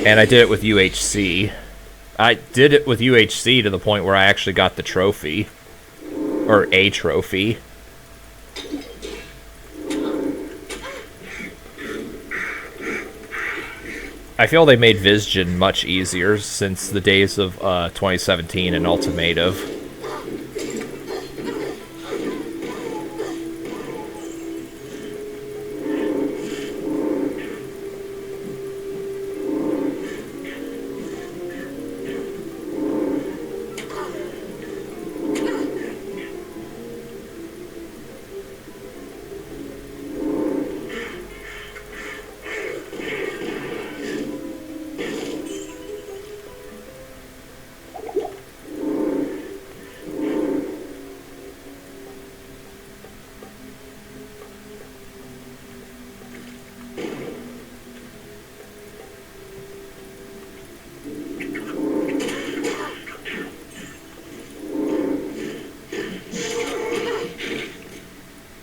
And I did it with UHC. I did it with UHC to the point where I actually got the trophy. Or a trophy. I feel they made Visgen much easier since the days of 2017 and Ultimative.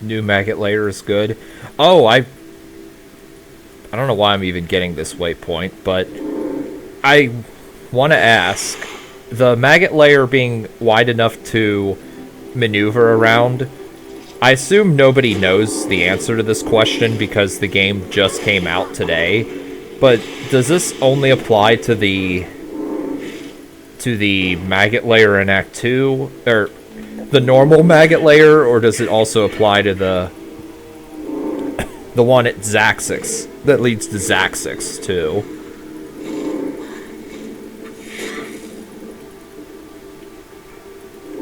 New maggot layer is good. Oh, I don't know why I'm even getting this waypoint, but I want to ask, the maggot layer being wide enough to maneuver around, I assume nobody knows the answer to this question because the game just came out today, but does this only apply to the maggot layer in Act 2, or the normal maggot layer, or does it also apply to the one at Zaxix that leads to Zaxix too?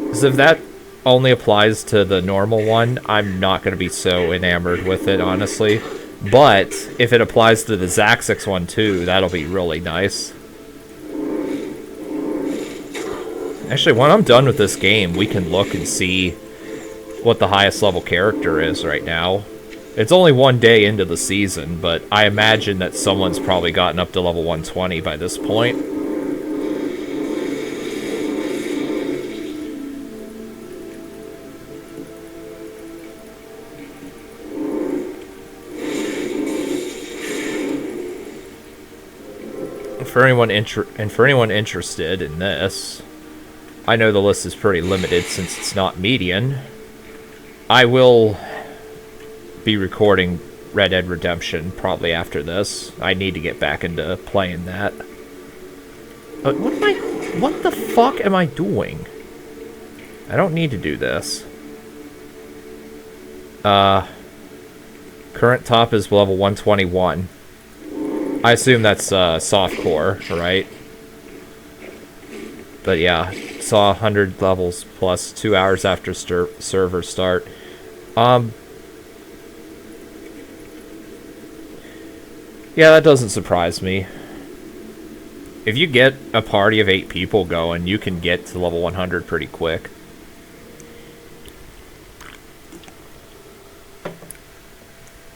Because if that only applies to the normal one, I'm not going to be so enamored with it, honestly. But if it applies to the Zaxix one too, that'll be really nice. Actually, when I'm done with this game, we can look and see what the highest level character is right now. It's only one day into the season, but I imagine that someone's probably gotten up to level 120 by this point. For anyone interested in this, I know the list is pretty limited since it's not median. I will be recording Red Dead Redemption probably after this. I need to get back into playing that. What the fuck am I doing? I don't need to do this. Current top is level 121. I assume that's softcore, right? But yeah, saw 100 levels plus 2 hours after server start. Yeah, that doesn't surprise me. If you get a party of 8 people going, you can get to level 100 pretty quick.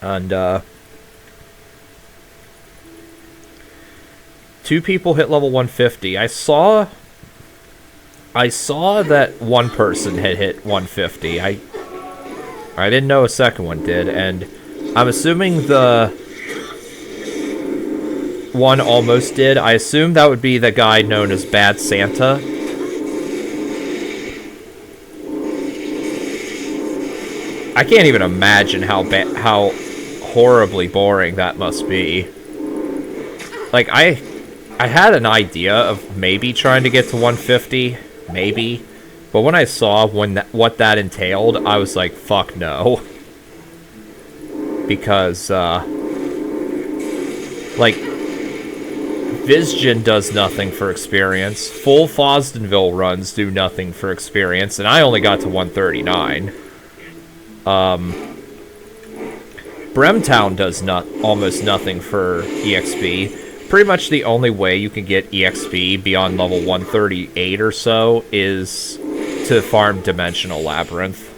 And, 2 people hit level 150. I saw that one person had hit 150. I didn't know a second one did, and I'm assuming the one almost did. I assume that would be the guy known as Bad Santa. I can't even imagine how horribly boring that must be. Like, I had an idea of maybe trying to get to 150, maybe, but when I saw what that entailed, I was like, fuck no. Because, like, Visgen does nothing for experience, full Fosdenville runs do nothing for experience, and I only got to 139. Bremtown does almost nothing for EXP. Pretty much the only way you can get EXP beyond level 138 or so is to farm Dimensional Labyrinth.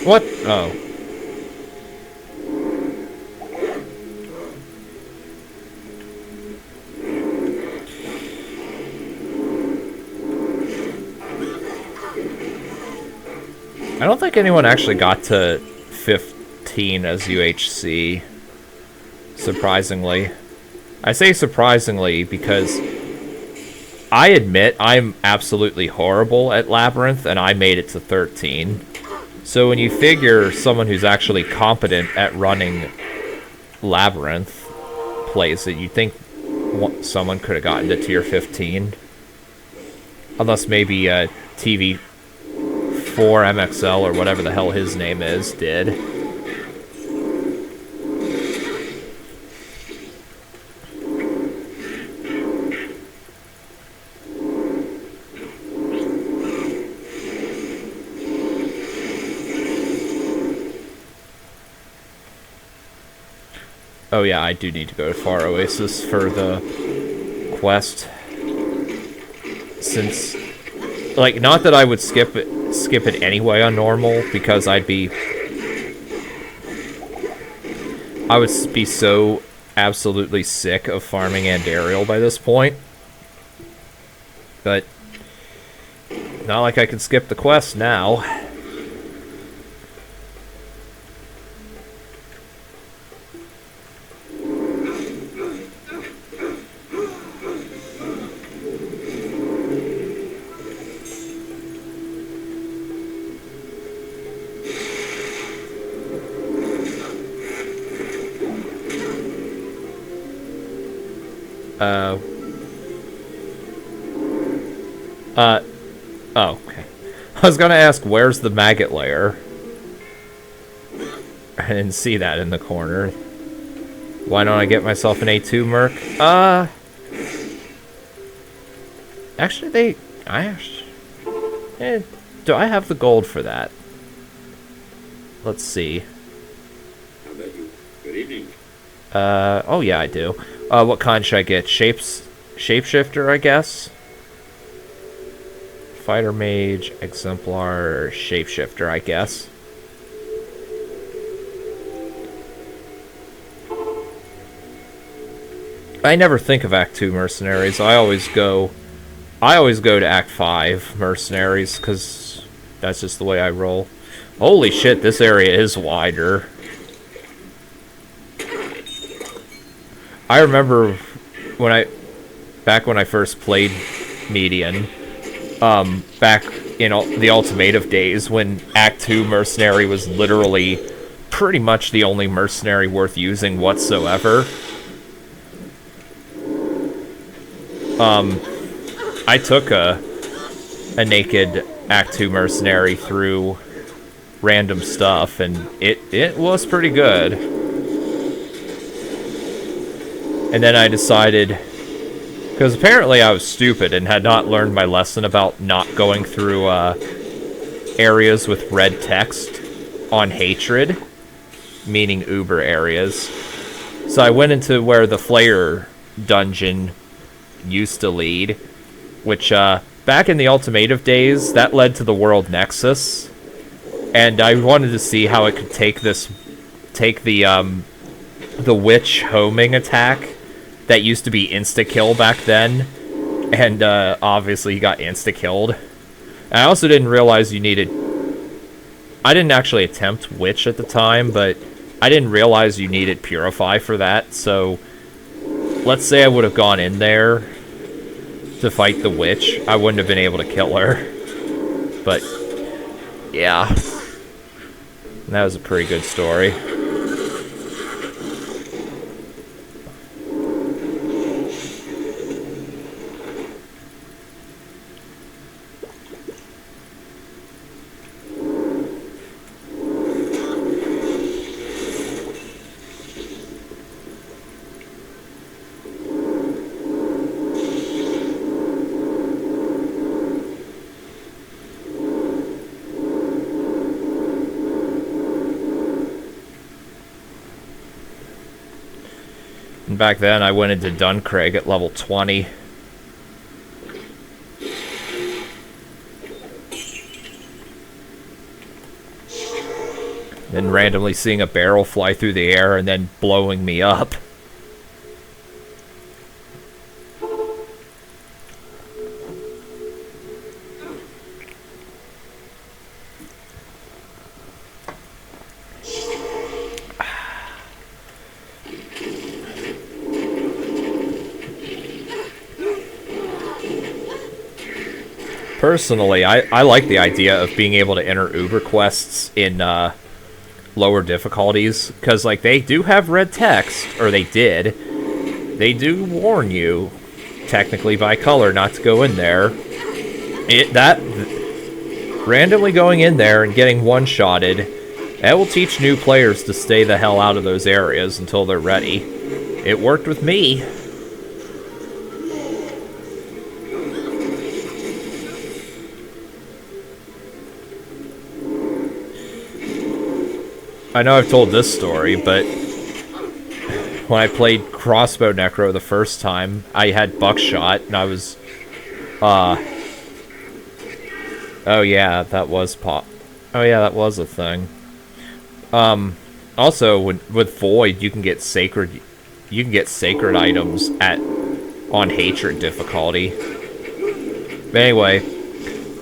What? Oh. I don't think anyone actually got to 15 as UHC, surprisingly. I say surprisingly because I admit I'm absolutely horrible at Labyrinth, and I made it to 13. So when you figure someone who's actually competent at running Labyrinth plays it, you'd think someone could have gotten to tier 15. Unless maybe TV4 MXL or whatever the hell his name is did. Oh yeah, I do need to go to Far Oasis for the quest. Since, like, not that I would skip it anyway on normal, because I would be so absolutely sick of farming Andariel by this point. But not like I can skip the quest now. Oh, okay. I was gonna ask, where's the maggot layer? I didn't see that in the corner. Why don't I get myself an A2 Merc? Actually, do I have the gold for that? Let's see. How about you? Good evening. Oh yeah, I do. What kind should I get? Shapeshifter, I guess? Fighter Mage, Exemplar, Shapeshifter, I guess. I never think of Act 2 Mercenaries. I always go to Act 5 Mercenaries, because that's just the way I roll. Holy shit, this area is wider. I remember back when I first played Median, back in the Ultimative days, when Act 2 Mercenary was literally pretty much the only mercenary worth using whatsoever. I took a naked Act 2 Mercenary through random stuff, and it was pretty good. And then I decided, because apparently I was stupid and had not learned my lesson about not going through areas with red text on hatred, meaning Uber areas. So I went into where the Flayer dungeon used to lead, which back in the Ultimative days, that led to the World Nexus. And I wanted to see how it could take the witch homing attack that used to be insta-kill back then, and obviously he got insta-killed. I also didn't realize you needed... I didn't actually attempt Witch at the time, but I didn't realize you needed Purify for that, so let's say I would have gone in there to fight the Witch, I wouldn't have been able to kill her. But, yeah. That was a pretty good story. Back then, I went into Duncraig at level 20. Then randomly seeing a barrel fly through the air and then blowing me up. Personally, I like the idea of being able to enter Uber quests in lower difficulties, because like they do have red text, or they did. They do warn you, technically by color, not to go in there. Randomly going in there and getting one-shotted, that will teach new players to stay the hell out of those areas until they're ready. It worked with me. I know I've told this story, but when I played Crossbow Necro the first time, I had buckshot, and I was, oh yeah, that was oh yeah, that was a thing. Also, with Void, you can get sacred items on Hatred difficulty. But anyway,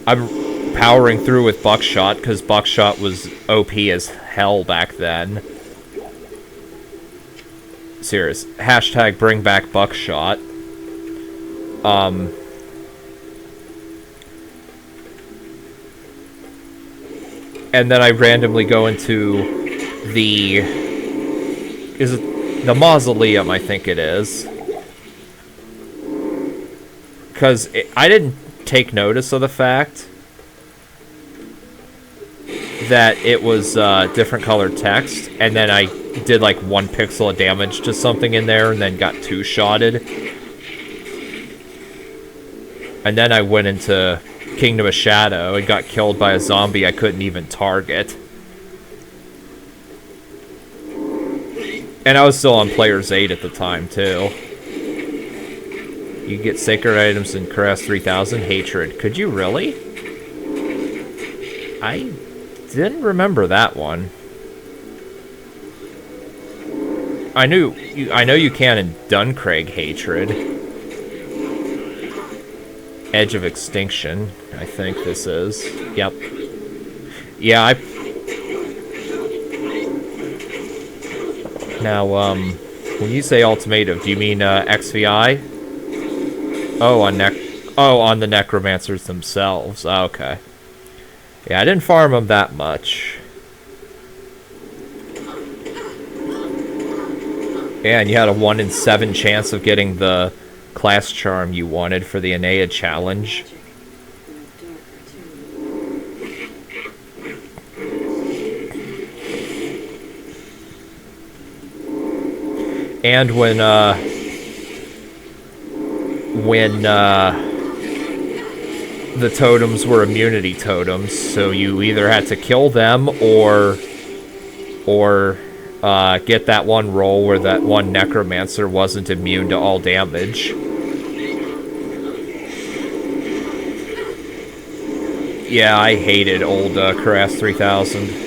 I'm powering through with buckshot, because buckshot was OP as hell back then. Serious. Hashtag bring back buckshot. And then I randomly go into the mausoleum, I think it is. Because I didn't take notice of the fact that it was different colored text, and then I did like 1 pixel of damage to something in there and then got 2-shotted. And then I went into Kingdom of Shadow and got killed by a zombie I couldn't even target. And I was still on Player's 8 at the time, too. You get sacred items in Crass 3000 Hatred. Could you really? I didn't remember that one. I know you can in Duncraig Hatred. Edge of Extinction, I think this is. Yep. Yeah, Now, when you say ultimatum, do you mean XVI? Oh, on the necromancers themselves. Oh, okay. Yeah, I didn't farm them that much. Yeah, and you had a 1 in 7 chance of getting the class charm you wanted for the Aeneid challenge. And when the totems were immunity totems, so you either had to kill them or get that one roll where that one necromancer wasn't immune to all damage. Yeah, I hated old Crass 3000.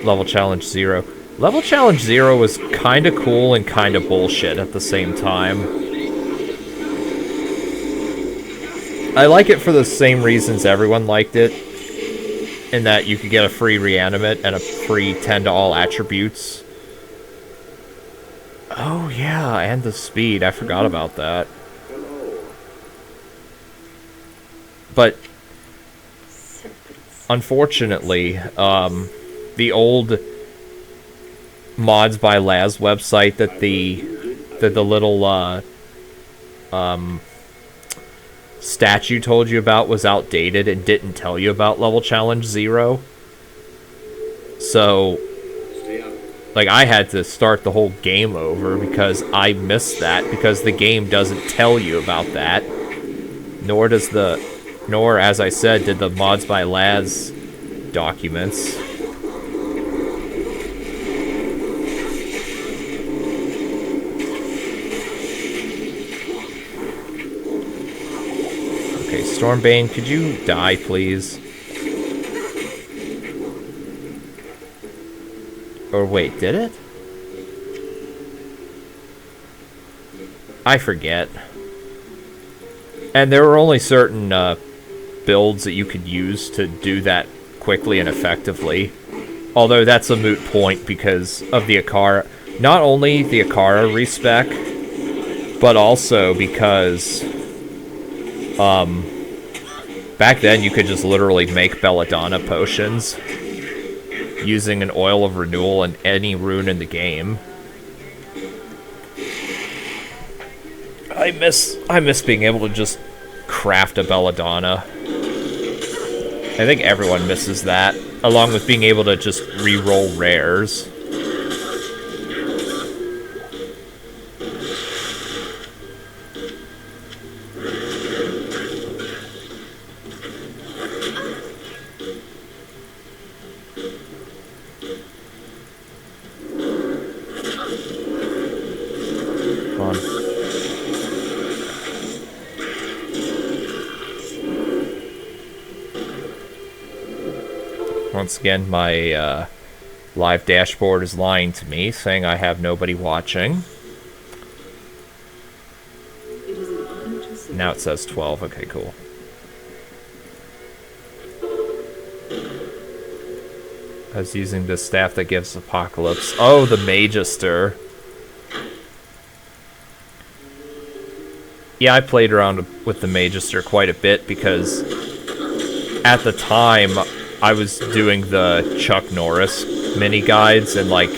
Level Challenge 0. Level Challenge 0 was kind of cool and kind of bullshit at the same time. I like it for the same reasons everyone liked it, in that you could get a free reanimate and a free 10 to all attributes. Oh yeah, and the speed. I forgot about that. But unfortunately, the old Mods by Laz website that the little statue told you about was outdated and didn't tell you about Level Challenge 0. So, like, I had to start the whole game over because I missed that, because the game doesn't tell you about that. Nor, as I said, did the Mods by Laz documents. Okay, Stormbane, could you die, please? Or wait, did it? I forget. And there were only certain builds that you could use to do that quickly and effectively. Although that's a moot point because of the Akara. Not only the Akara respec, but also because back then you could just literally make belladonna potions using an oil of renewal and any rune in the game. I miss being able to just craft a belladonna. I think everyone misses that, along with being able to just re-roll rares. Once again, my live dashboard is lying to me, saying I have nobody watching. Now it says 12. Okay, cool. I was using this staff that gives Apocalypse. Oh, the Magister. Yeah, I played around with the Magister quite a bit because at the time I was doing the Chuck Norris mini guides, and like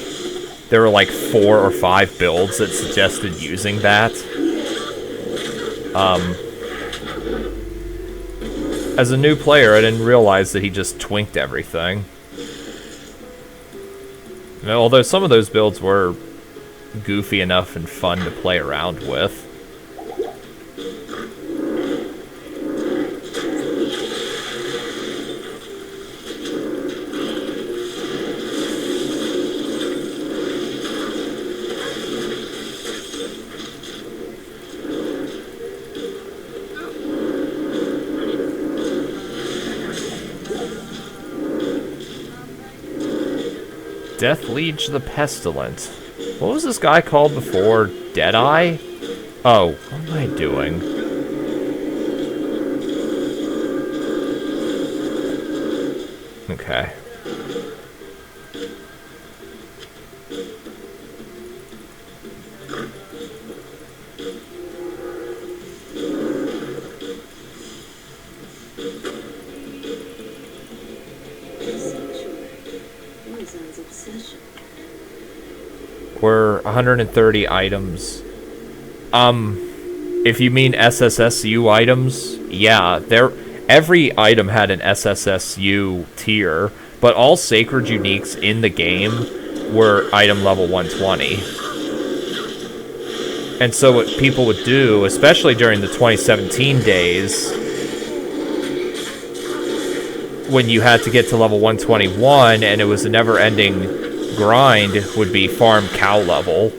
there were like 4 or 5 builds that suggested using that. As a new player, I didn't realize that he just twinked everything. Although some of those builds were goofy enough and fun to play around with. Death Liege the Pestilent. What was this guy called before? Deadeye? Oh, what am I doing? Okay. We're 130 items. If you mean SSSU items, yeah, every item had an SSSU tier, but all sacred uniques in the game were item level 120. And so what people would do, especially during the 2017 days, when you had to get to level 121 and it was a never-ending grind, would be farm cow level,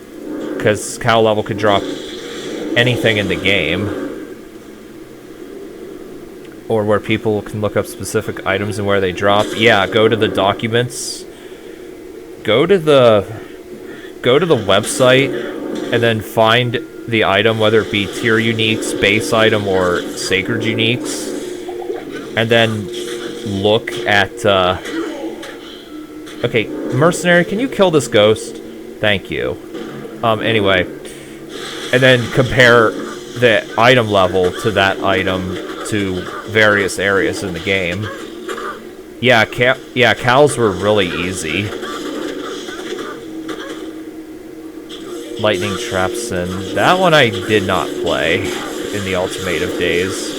because cow level could drop anything in the game, or where people can look up specific items and where they drop. Yeah, go to the documents, go to the website, and then find the item, whether it be tier uniques, base item, or sacred uniques, and then look at okay, Mercenary, can you kill this ghost? Thank you. Anyway. And then compare the item level to that item to various areas in the game. Yeah, cows were really easy. Lightning Trapsin. That one I did not play in the Ultimative days.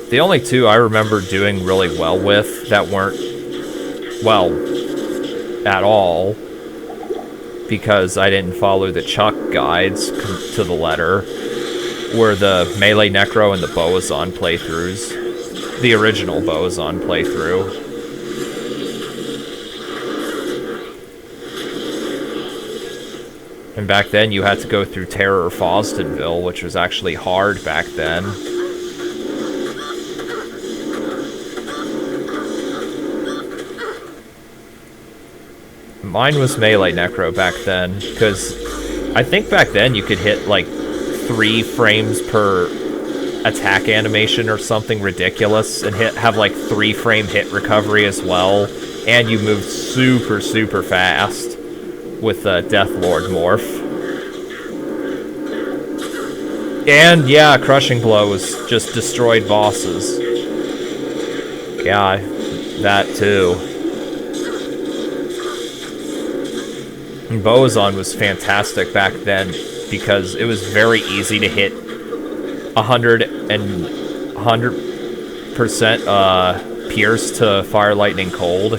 The only two I remember doing really well with that weren't, well, at all, because I didn't follow the Chuck guides to the letter, were the Melee Necro and the Boazon playthroughs. The original Boazon playthrough. And back then you had to go through Terror Fosdenville, which was actually hard back then. Mine was Melee Necro back then, because I think back then you could hit like 3 frames per attack animation or something ridiculous and have like 3-frame hit recovery as well. And you move super, super fast with Death Lord morph. And yeah, Crushing Blows just destroyed bosses. Yeah, that too. And Boazon was fantastic back then because it was very easy to hit 100% pierce to Fire, Lightning, Cold,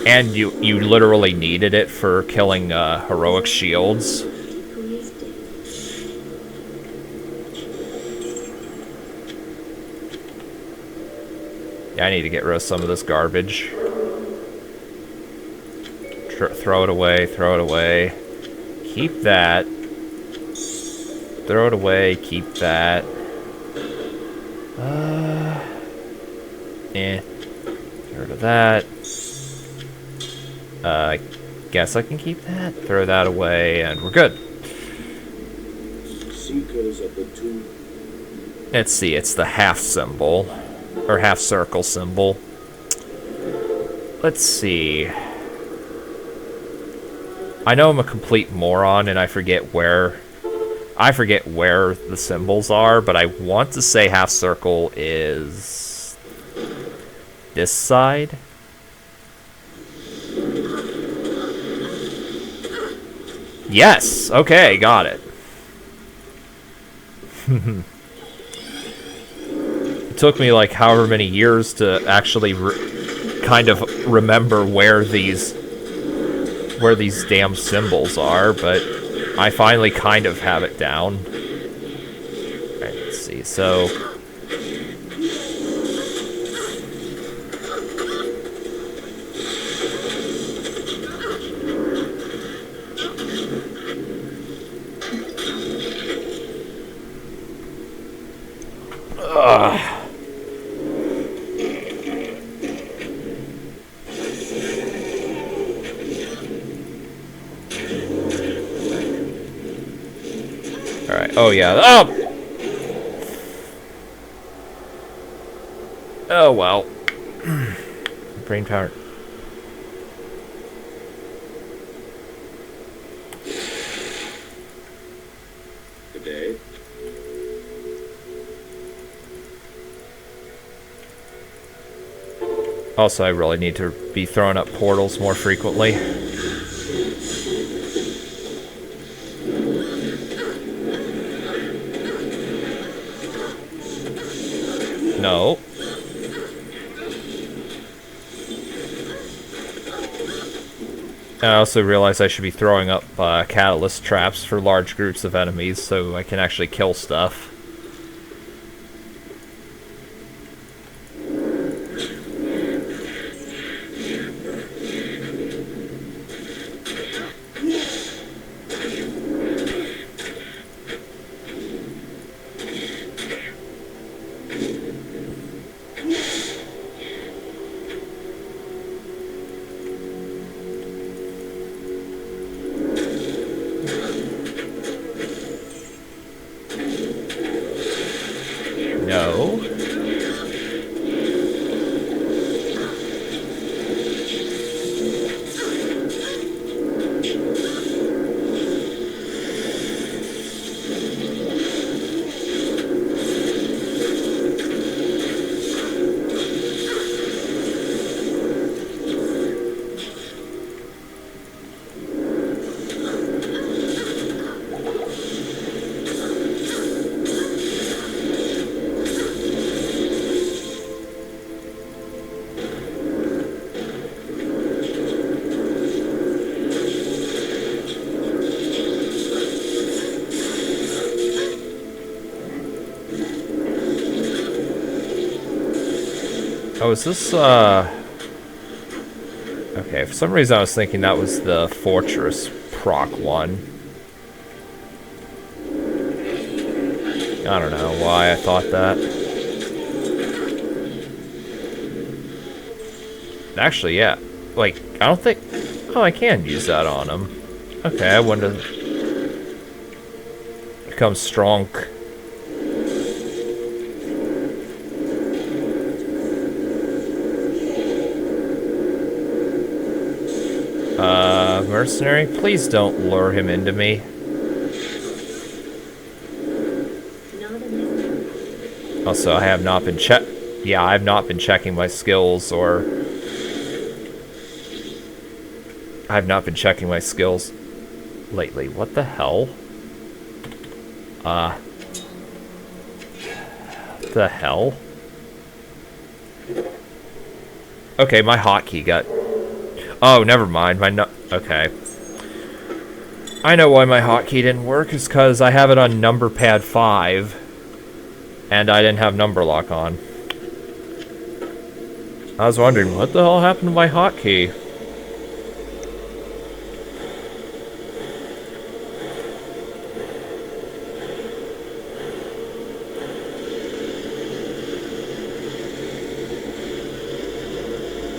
and you literally needed it for killing heroic shields. Yeah, I need to get rid of some of this garbage. Throw it away, throw it away. Keep that. Throw it away, keep that. Get rid of that. Guess I can keep that. Throw that away, and we're good. Seekers of the Tomb. Let's see, it's the half symbol. Or half circle symbol. Let's see. I know I'm a complete moron and I forget where the symbols are, but I want to say half circle is this side. Yes! Okay, got it. It took me like however many years to actually kind of remember where these damn symbols are, but I finally kind of have it down. Alright, let's see, so... Alright, oh yeah, oh! Oh well. Brain power. Good day. Also, I really need to be throwing up portals more frequently. No. I also realize I should be throwing up catalyst traps for large groups of enemies so I can actually kill stuff. No. Oh, is this, okay, for some reason I was thinking that was the Fortress proc one. I don't know why I thought that. Actually, yeah. Like, I don't think... Oh, I can use that on him. Okay, I wonder... Become strong. Mercenary, please don't lure him into me. Not enough. Also, I have not been I have not been checking my skills, or I have not been checking my skills lately. What the hell? The hell? Okay, my hotkey got... Oh, never mind. Okay. I know why my hotkey didn't work. It's because I have it on number pad 5. And I didn't have number lock on. I was wondering, what the hell happened to my hotkey?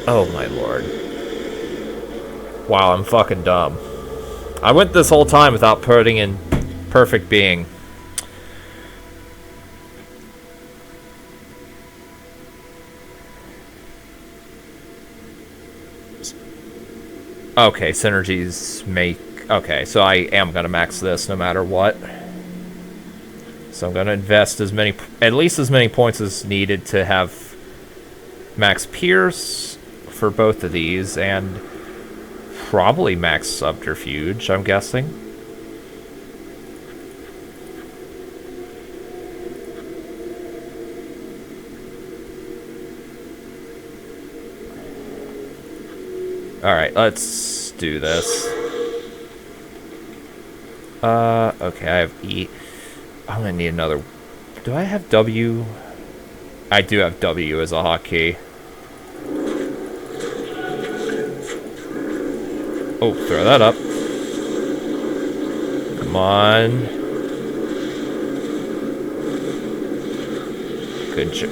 Oh my lord. Wow, I'm fucking dumb. I went this whole time without putting in perfect being. Okay, synergies make... Okay, so I am gonna max this no matter what. So I'm gonna invest at least as many points as needed to have max Pierce for both of these, and probably max Subterfuge, I'm guessing. Alright, let's do this. Okay, I have E. I'm gonna need another... Do I have W? I do have W as a hotkey. Oh, throw that up. Come on. Good job.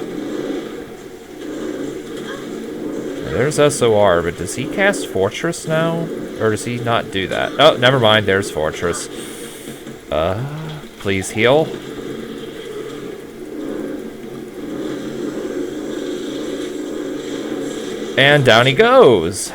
There's SOR, but does he cast Fortress now? Or does he not do that? Oh, never mind, there's Fortress. Please heal. And down he goes.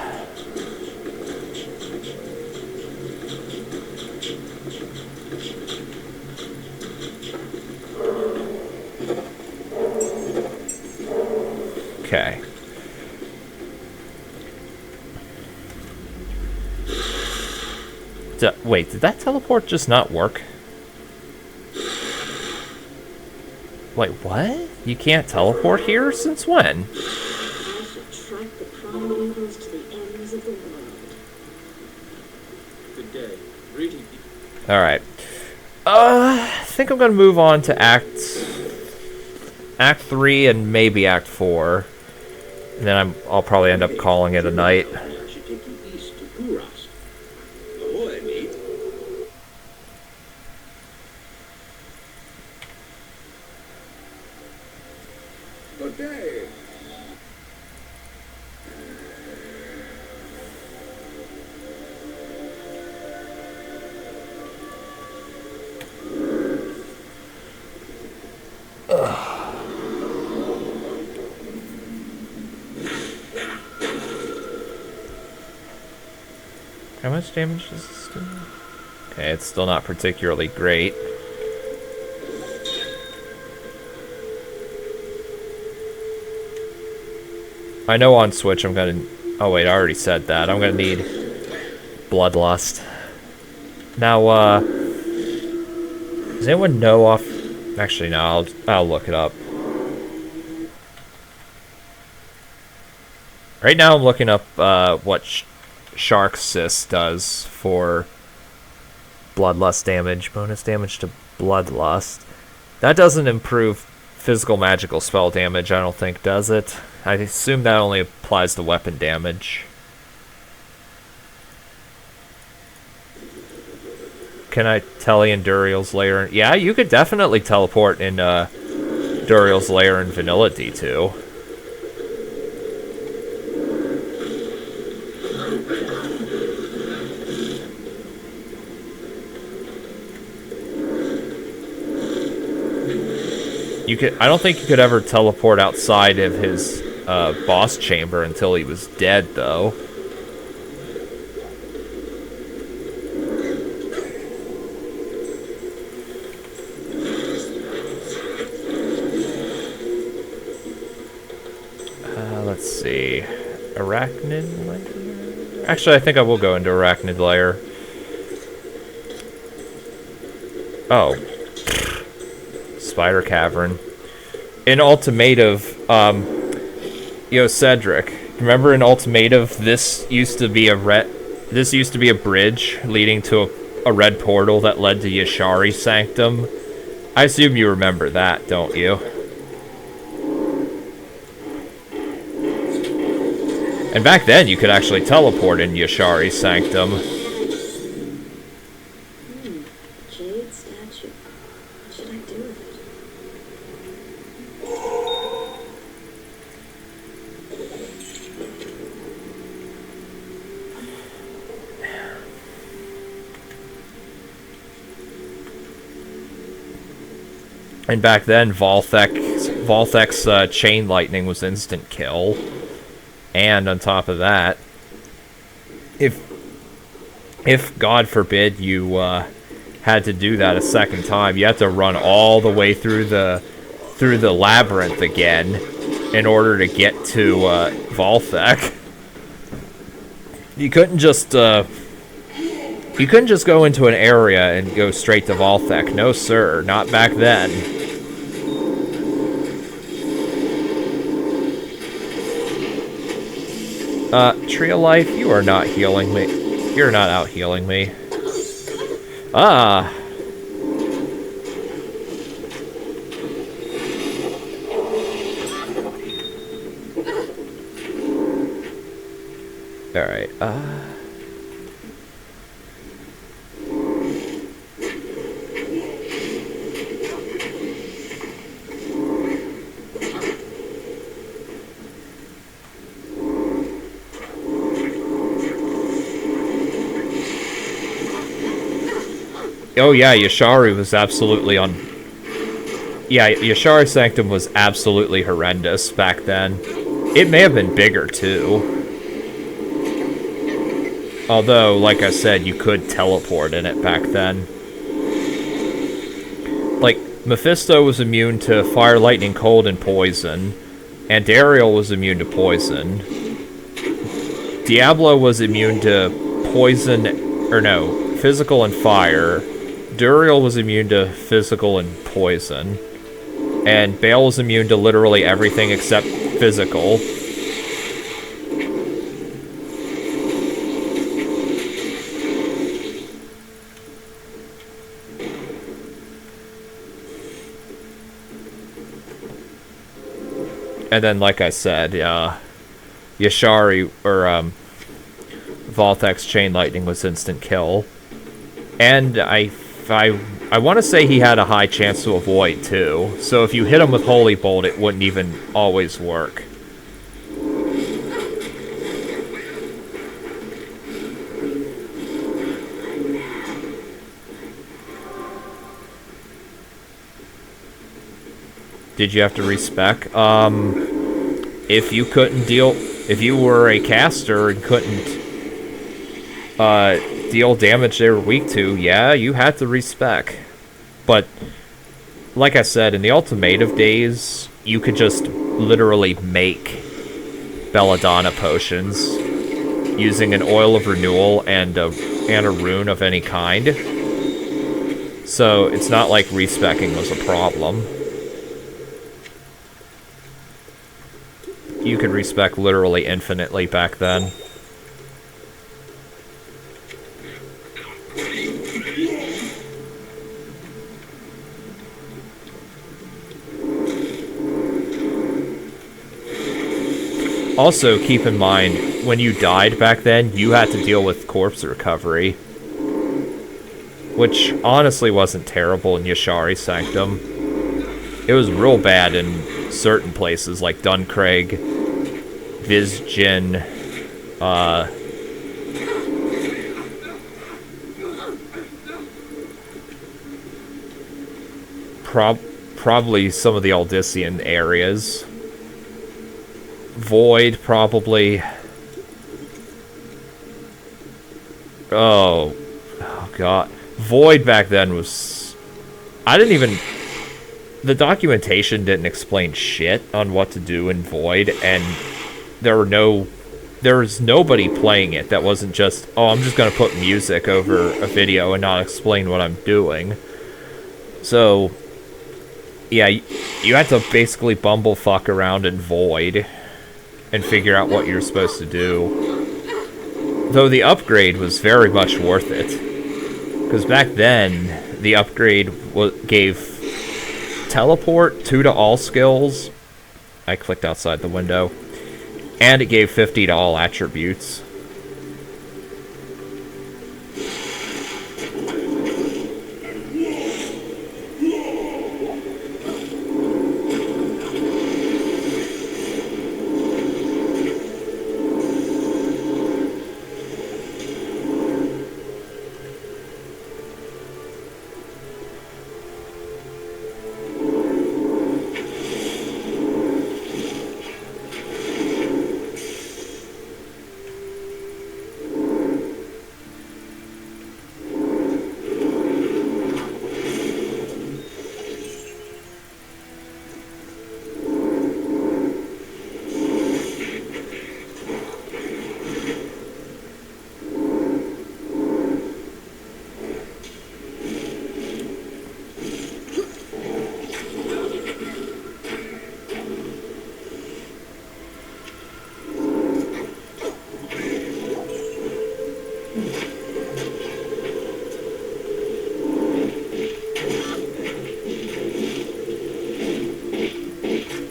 Okay. Wait, did that teleport just not work? Wait, what? You can't teleport here? Since when? I should track the prime evils to the ends of the world. Good day. Greetings. Alright. I think I'm gonna move on to Act 3 and maybe Act 4. And then I'll probably end up calling it a night. I should take you east to Kurast. Ahoy, mate. Good day. How much damage does this do? Okay, it's still not particularly great. I know on Switch I'm gonna... Oh wait, I already said that. I'm gonna need Bloodlust. Now, does anyone know off... Actually, no, I'll look it up. Right now I'm looking up, what Shark Sis does for Bloodlust damage. Bonus damage to Bloodlust. That doesn't improve physical magical spell damage, I don't think, does it? I assume that only applies to weapon damage. Can I tele in Duriel's Lair? Yeah, you could definitely teleport in Duriel's Lair in Vanilla D2. I don't think you could ever teleport outside of his boss chamber until he was dead, though. Let's see. Arachnid Lair? Actually, I think I will go into Arachnid Lair. Oh. Spider Cavern. In Ultimative, Cedric, remember in Ultimative, this used to be a bridge leading to a red portal that led to Yashari's Sanctum? I assume you remember that, don't you? And back then, you could actually teleport in Yashari's Sanctum. Jade statue. What should I do with it? And back then, Volthek's Chain Lightning was instant kill. And on top of that, if God forbid you had to do that a second time, you had to run all the way through the labyrinth again in order to get to Volthek. You couldn't just go into an area and go straight to Volthek. No, sir, not back then. Tree of Life, you are not healing me. You're not out healing me. Ah. Alright, oh yeah, Yashari was absolutely on... Yeah, Yashari's Sanctum was absolutely horrendous back then. It may have been bigger, too. Although, like I said, you could teleport in it back then. Like, Mephisto was immune to fire, lightning, cold, and poison. And Dariel was immune to poison. Diablo was immune to poison... Or no, physical and fire. Duriel was immune to physical and poison. And Bale was immune to literally everything except physical. And then, like I said, Yashari, or Volthek's Chain Lightning was instant kill. And I want to say he had a high chance to avoid, too. So if you hit him with Holy Bolt, it wouldn't even always work. Did you have to respec? If you couldn't deal... If you were a caster and couldn't deal damage they were weak to, yeah, you had to respec. But, like I said, in the Ultimative days, you could just literally make Belladonna potions using an Oil of Renewal and a rune of any kind. So, it's not like respecking was a problem. You could respec literally infinitely back then. Also, keep in mind, when you died back then, you had to deal with corpse recovery. Which honestly wasn't terrible in Yashari's Sanctum. It was real bad in certain places like Duncraig, Vizjin, probably some of the Aldician areas. Void, probably. Oh god. Void back then was... I didn't even... The documentation didn't explain shit on what to do in Void, and there was nobody playing it that wasn't just, oh, I'm just gonna put music over a video and not explain what I'm doing. So, yeah, you had to basically bumblefuck around in Void and figure out what you're supposed to do. Though the upgrade was very much worth it. Because back then, the upgrade gave teleport 2 to all skills. I clicked outside the window. And it gave 50 to all attributes.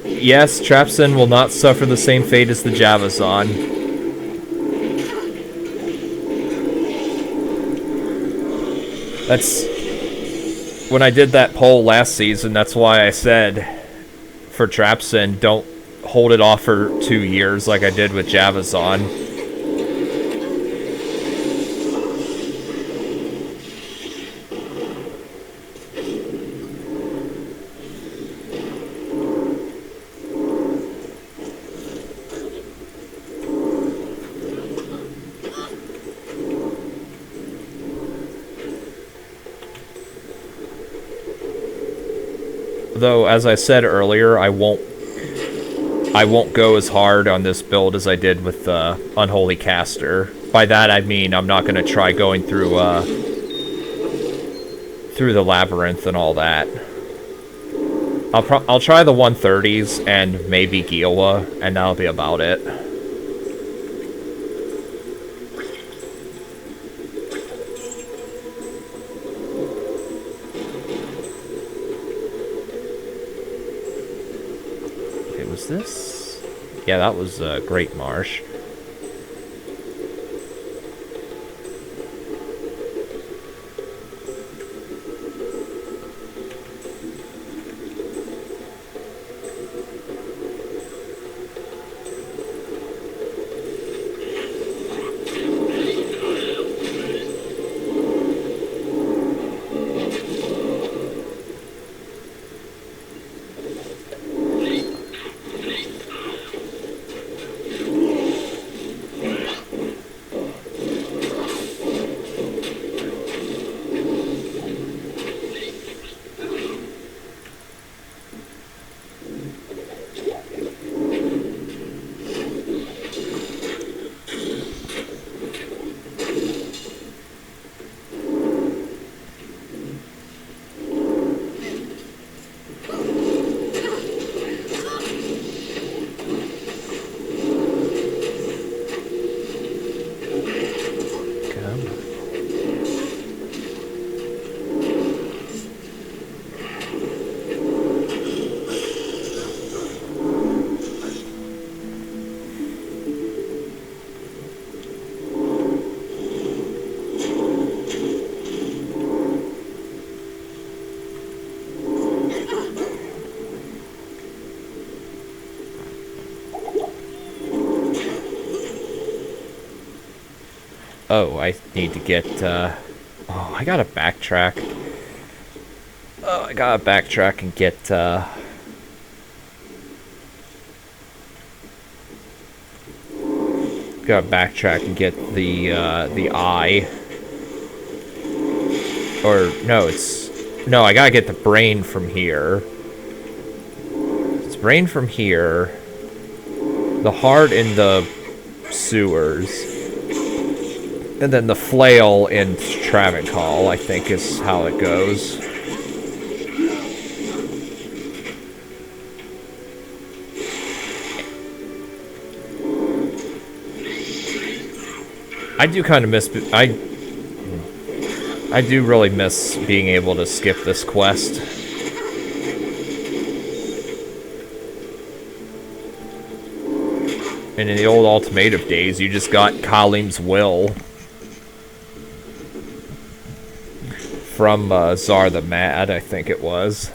Yes, Trapsin will not suffer the same fate as the Javazon. That's... When I did that poll last season, that's why I said, for Trapsin, don't hold it off for 2 years like I did with Javazon. Though, as I said earlier, I won't go as hard on this build as I did with Unholy Caster. By that I mean I'm not going to try going through the labyrinth and all that. I'll try the 130s and maybe Gila, and that'll be about it. This? Yeah, that was Great Marsh. Oh, I need to get, oh, I gotta backtrack. Oh, I gotta backtrack and get, gotta backtrack and get the eye. Or, no, no, I gotta get the brain from here. It's brain from here. The heart in the sewers. And then the flail in Travancore, I think is how it goes. I do kind of miss... I do really miss being able to skip this quest. And in the old Ultimative days, you just got Kalim's will from Tsar the Mad, I think it was.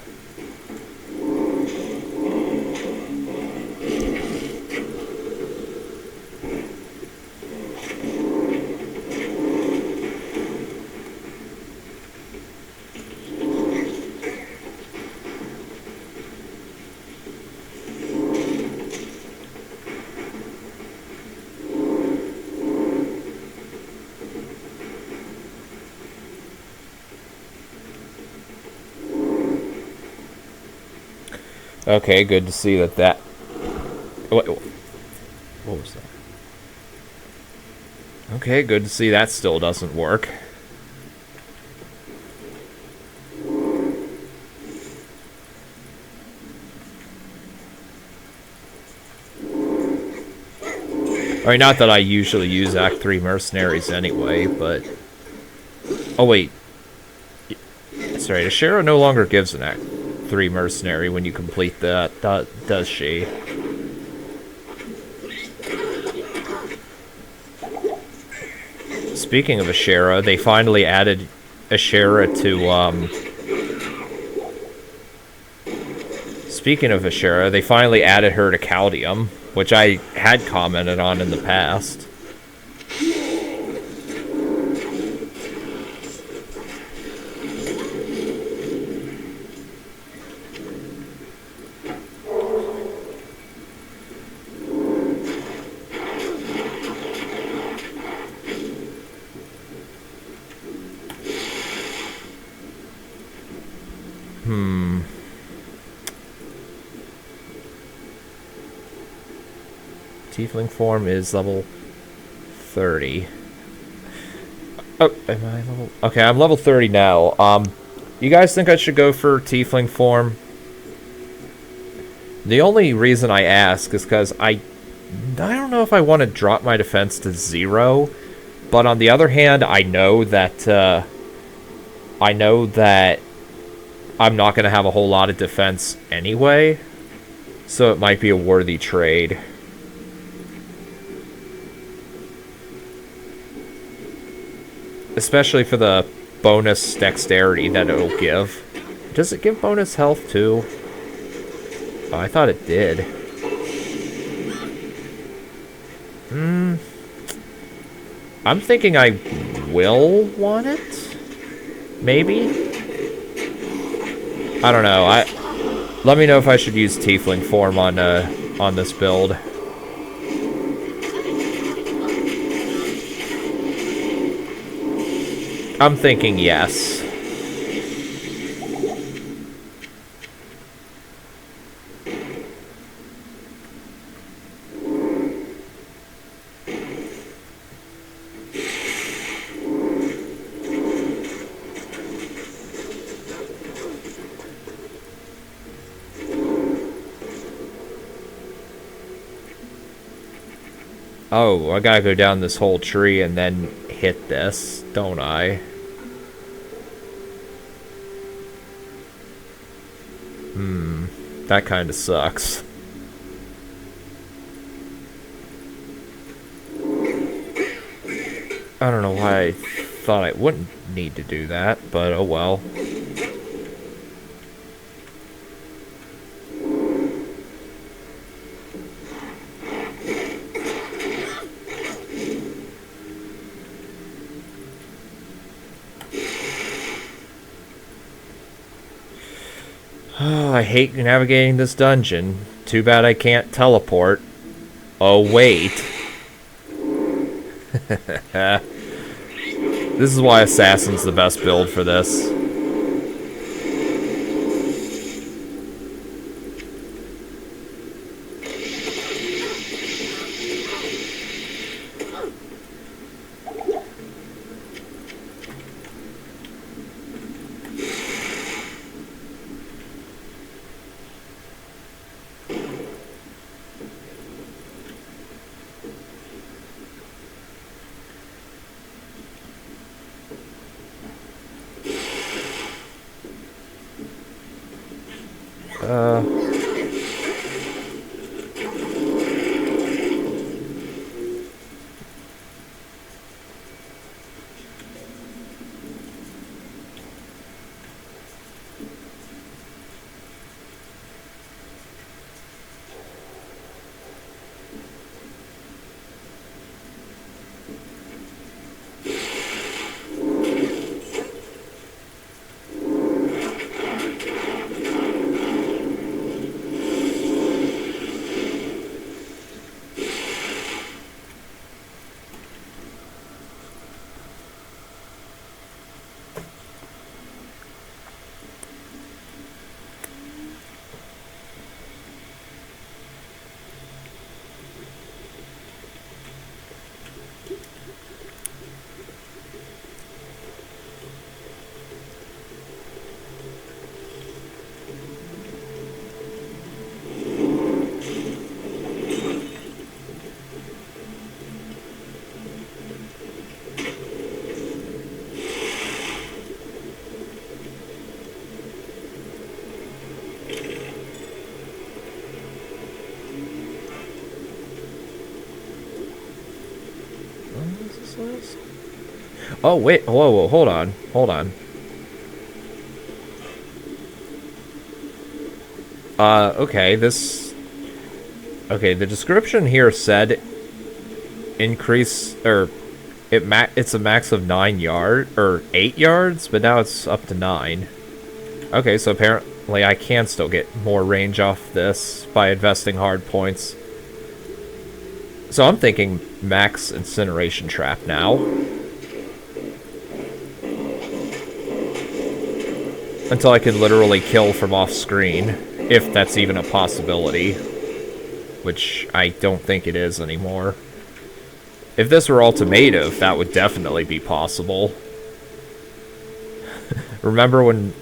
Okay, good to see that. What was that? Okay, good to see that still doesn't work. I mean, not that I usually use Act 3 mercenaries anyway, but... Oh, wait. That's right, Ashera no longer gives an Act 3 mercenary when you complete that, does she? Speaking of Ashera, they finally added Ashera to, Speaking of Ashera, they finally added her to Caldium, which I had commented on in the past. Tiefling form is level 30. Oh, am I level... Okay, I'm level 30 now. You guys think I should go for Tiefling form? The only reason I ask is because I don't know if I want to drop my defense to 0, but on the other hand, I know that I'm not going to have a whole lot of defense anyway, so it might be a worthy trade. Especially for the bonus dexterity that it'll give. Does it give bonus health too? Oh, I thought it did. I'm thinking I will want it? Maybe? I don't know. Let me know if I should use Tiefling form on this build. I'm thinking yes. Oh, I gotta go down this whole tree and then hit this, don't I? That kind of sucks. I don't know why I thought I wouldn't need to do that, but oh well. Oh, I hate navigating this dungeon. Too bad I can't teleport. Oh, wait. This is why Assassin's the best build for this. Oh, wait. Whoa, hold on. Hold on. Okay, this... Okay, the description here said increase, or it's a max of 9 yards, or 8 yards, but now it's up to 9. Okay, so apparently I can still get more range off this by investing hard points. So I'm thinking max incineration trap now. Until I can literally kill from off screen, if that's even a possibility. Which I don't think it is anymore. If this were ultimative, that would definitely be possible. Remember when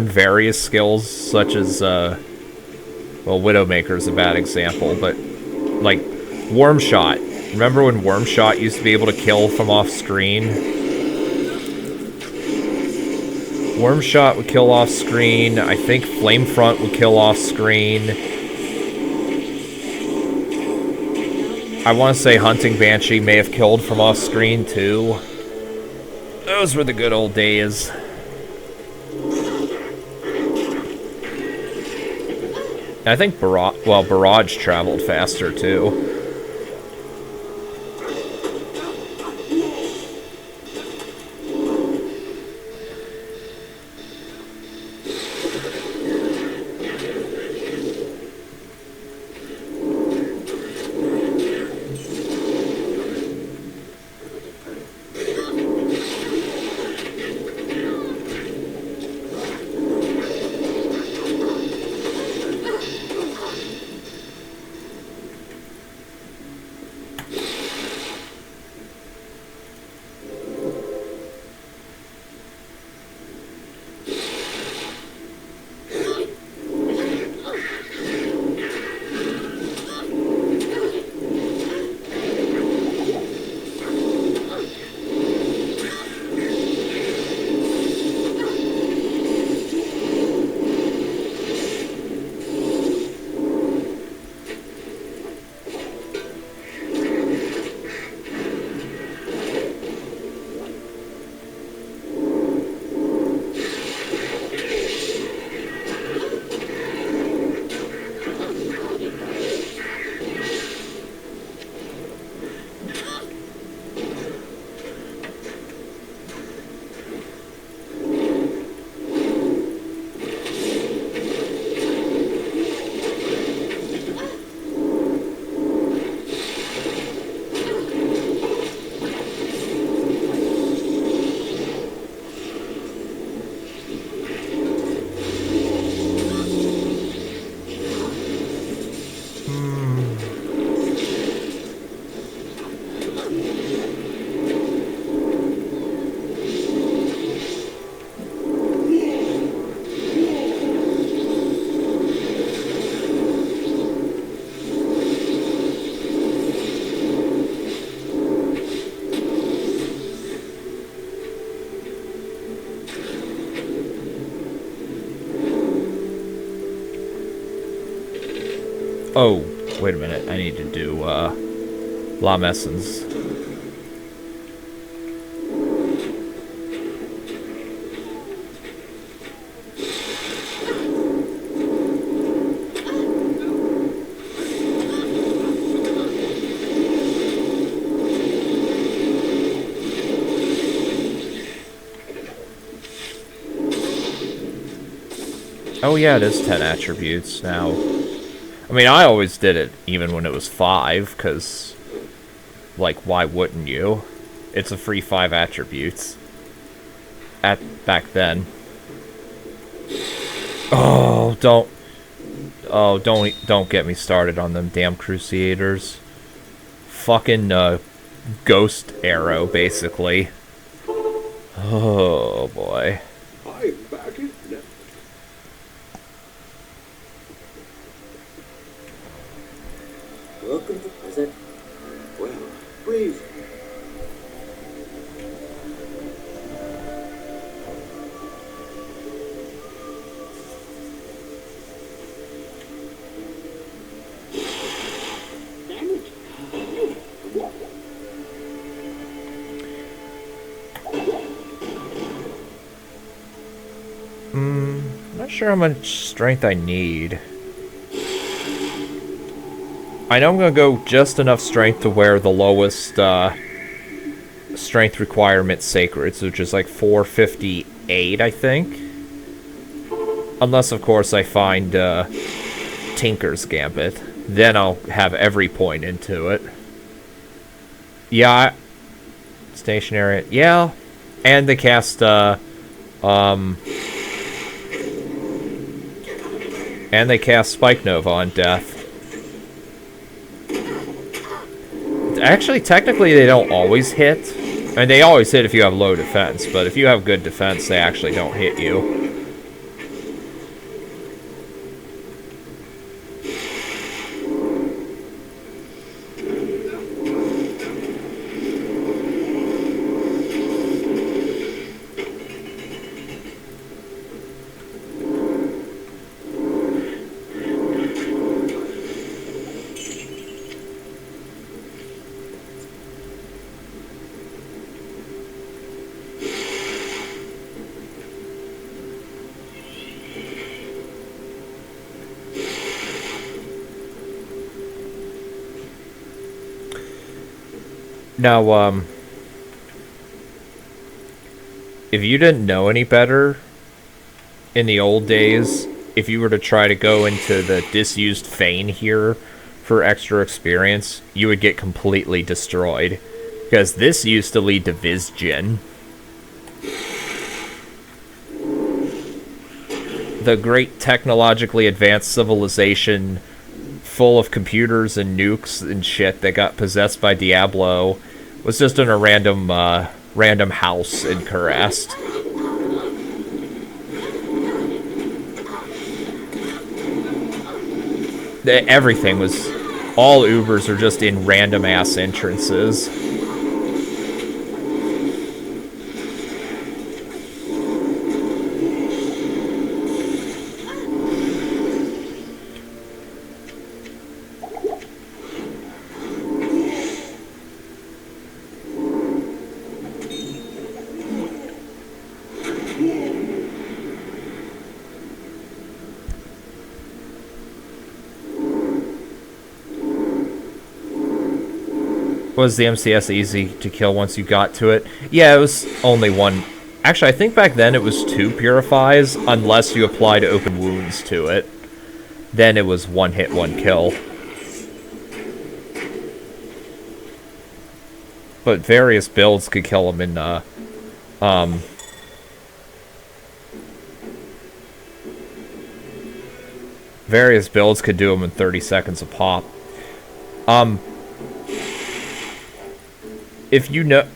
various skills such as well, Widowmaker's a bad example, but like Worm Shot. Remember when Worm Shot used to be able to kill from off screen? Worm Shot would kill off screen. I think Flame Front would kill off screen. I want to say Hunting Banshee may have killed from off screen too. Those were the good old days. And I think Barrage traveled faster too. Oh, wait a minute. I need to do, La Messons. Oh yeah, it is 10 attributes now. I mean, I always did it even when it was 5, because, like, why wouldn't you? It's a free 5 attributes. Back then. Oh, don't get me started on them damn Crusaders. Fucking, ghost arrow, basically. Oh, boy. I'm back in now. Welcome to present. Well, breathe. Not sure how much strength I need. I know I'm gonna go just enough strength to where the lowest strength requirement's sacred, which is like 458, I think. Unless, of course, I find Tinker's Gambit. Then I'll have every point into it. Yeah, stationary. Yeah, and they cast and they cast Spike Nova on death. Actually, technically, they don't always hit. I mean, they always hit if you have low defense, but if you have good defense, they actually don't hit you. Now, if you didn't know any better in the old days, if you were to try to go into the disused Fane here for extra experience, you would get completely destroyed. Because this used to lead to Vizgen. The great technologically advanced civilization full of computers and nukes and shit that got possessed by Diablo was just in a random house in Kurast. Everything was... all Ubers are just in random-ass entrances. Was the MCS easy to kill once you got to it? Yeah, it was only one. Actually, I think back then it was 2 purifies, unless you applied open wounds to it. Then it was 1 hit, 1 kill. But various builds could kill him in, various builds could do him in 30 seconds a pop. If you know...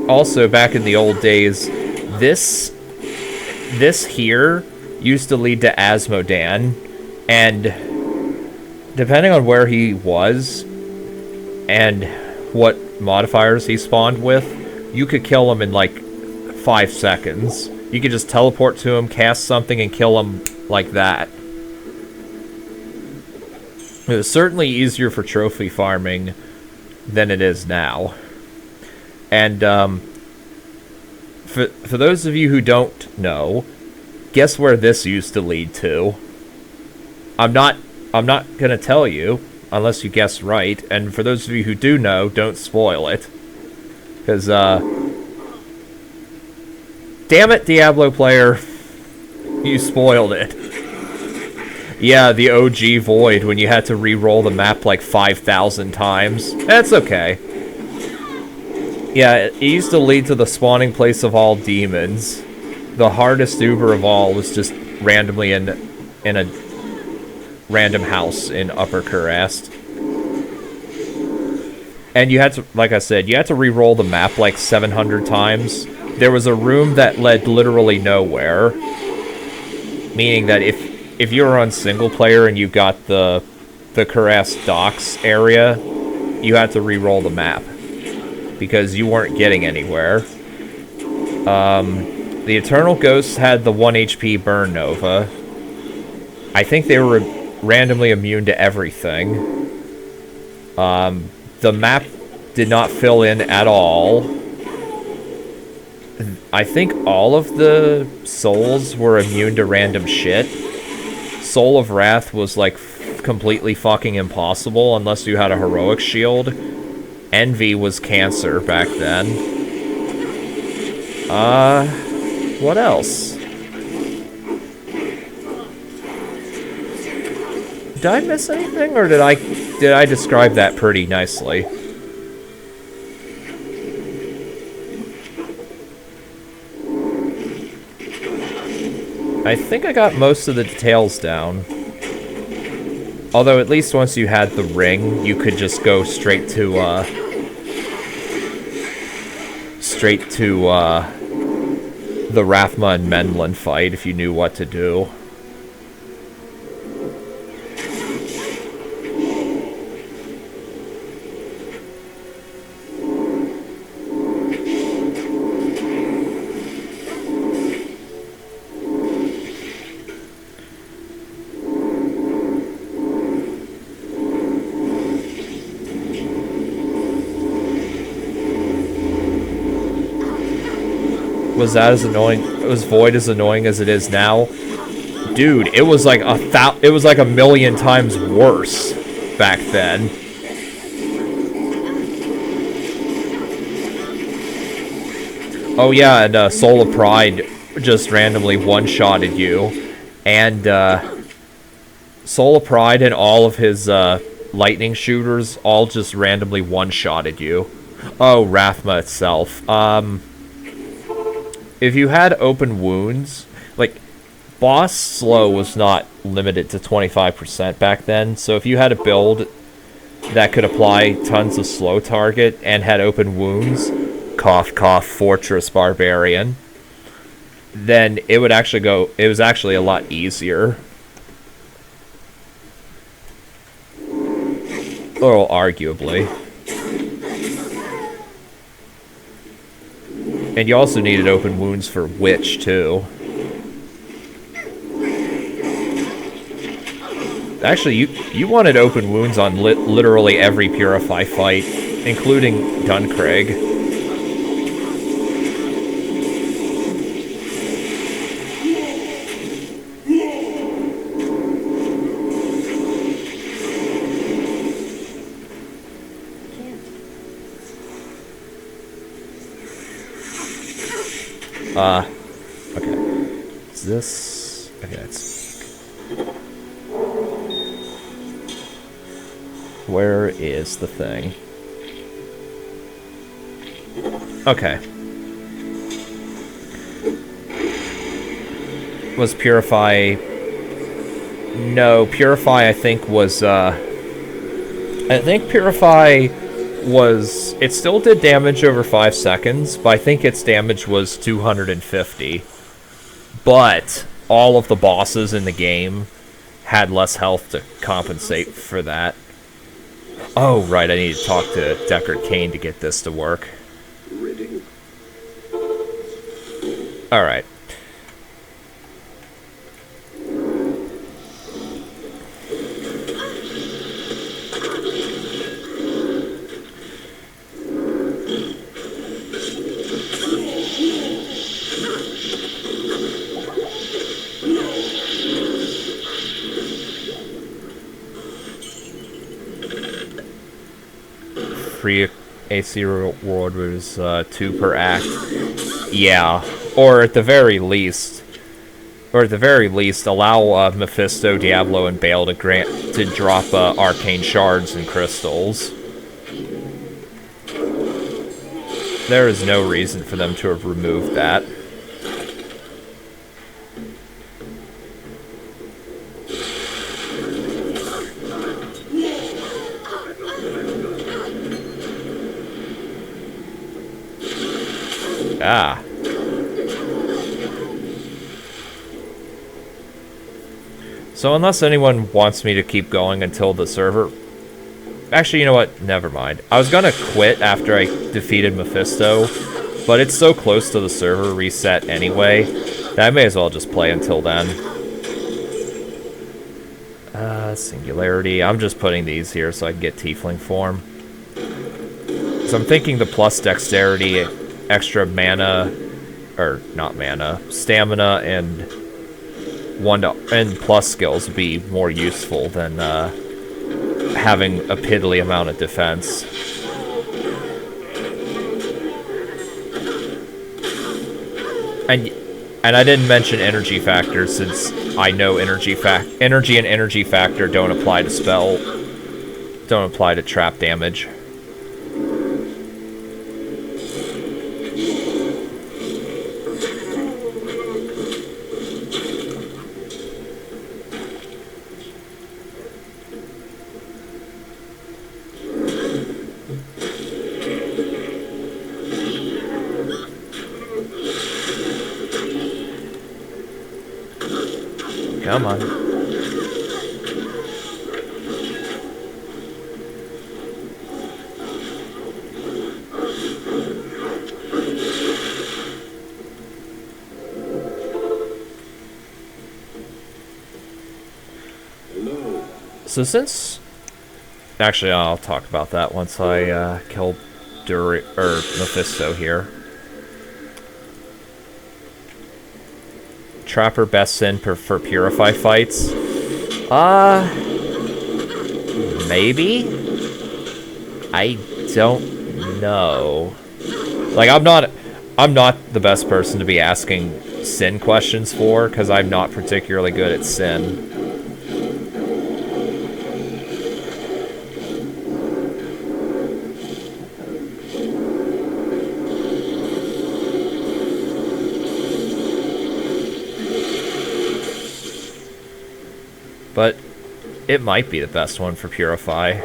Also, back in the old days, this here used to lead to Asmodan, and depending on where he was and what modifiers he spawned with, you could kill him in like 5 seconds. You could just teleport to him, cast something, and kill him like that. It was certainly easier for trophy farming than it is now. And for those of you who don't know, guess where this used to lead to? I'm not gonna tell you unless you guess right. And for those of you who do know, don't spoil it, because damn it, Diablo player, you spoiled it. Yeah, the OG Void, when you had to re-roll the map like 5,000 times. That's okay. Yeah, it used to lead to the spawning place of all demons. The hardest Uber of all was just randomly in a random house in Upper Kurast. And you had to, like I said, you had to re-roll the map like 700 times. There was a room that led literally nowhere. Meaning that if you were on single player and you got the Kurast docks area, you had to re-roll the map. Because you weren't getting anywhere. The Eternal Ghosts had the 1 HP Burn Nova. I think they were randomly immune to everything. The map did not fill in at all. I think all of the souls were immune to random shit. Soul of Wrath was like completely fucking impossible unless you had a heroic shield. Envy was cancer back then. What else? Did I miss anything, or did I describe that pretty nicely? I think I got most of the details down. Although at least once you had the ring, you could just go straight to the Rathma and Menlin fight if you knew what to do. Was that as annoying? Was Void as annoying as it is now? Dude, it was like a million times worse back then. Oh yeah, and Soul of Pride just randomly one-shotted you. And Soul of Pride and all of his lightning shooters all just randomly one-shotted you. Oh, Rathma itself. If you had open wounds, like, boss slow was not limited to 25% back then, so if you had a build that could apply tons of slow target and had open wounds, cough cough Fortress Barbarian, then it would actually it was actually a lot easier. Or arguably. And you also needed open wounds for Witch, too. Actually, you wanted open wounds on literally every Purify fight, including Duncraig. Okay. Is this... Okay, it's... Where is the thing? Okay. Was Purify... No, Purify I think was, I think Purify was... It still did damage over 5 seconds, but I think its damage was 250. But all of the bosses in the game had less health to compensate for that. Oh, right, I need to talk to Deckard Cain to get this to work. Ridding. Alright. free AC reward was 2 per act. Yeah, or at the very least, allow Mephisto, Diablo, and Bale to drop arcane shards and crystals. There is no reason for them to have removed that. Ah. So unless anyone wants me to keep going until the server... Actually, you know what? Never mind. I was gonna quit after I defeated Mephisto, but it's so close to the server reset anyway that I may as well just play until then. Singularity. I'm just putting these here so I can get Tiefling form. So I'm thinking the plus dexterity, extra mana, or not mana, stamina, and plus skills would be more useful than having a piddly amount of defense. And I didn't mention energy factor, since I know energy and energy factor don't apply to trap damage. Come on. Hello. So since... Actually, I'll talk about that once I kill Mephisto here. Trapper best sin for Purify fights? Maybe? I don't know. Like, I'm not the best person to be asking sin questions for, because I'm not particularly good at sin. But it might be the best one for Purify.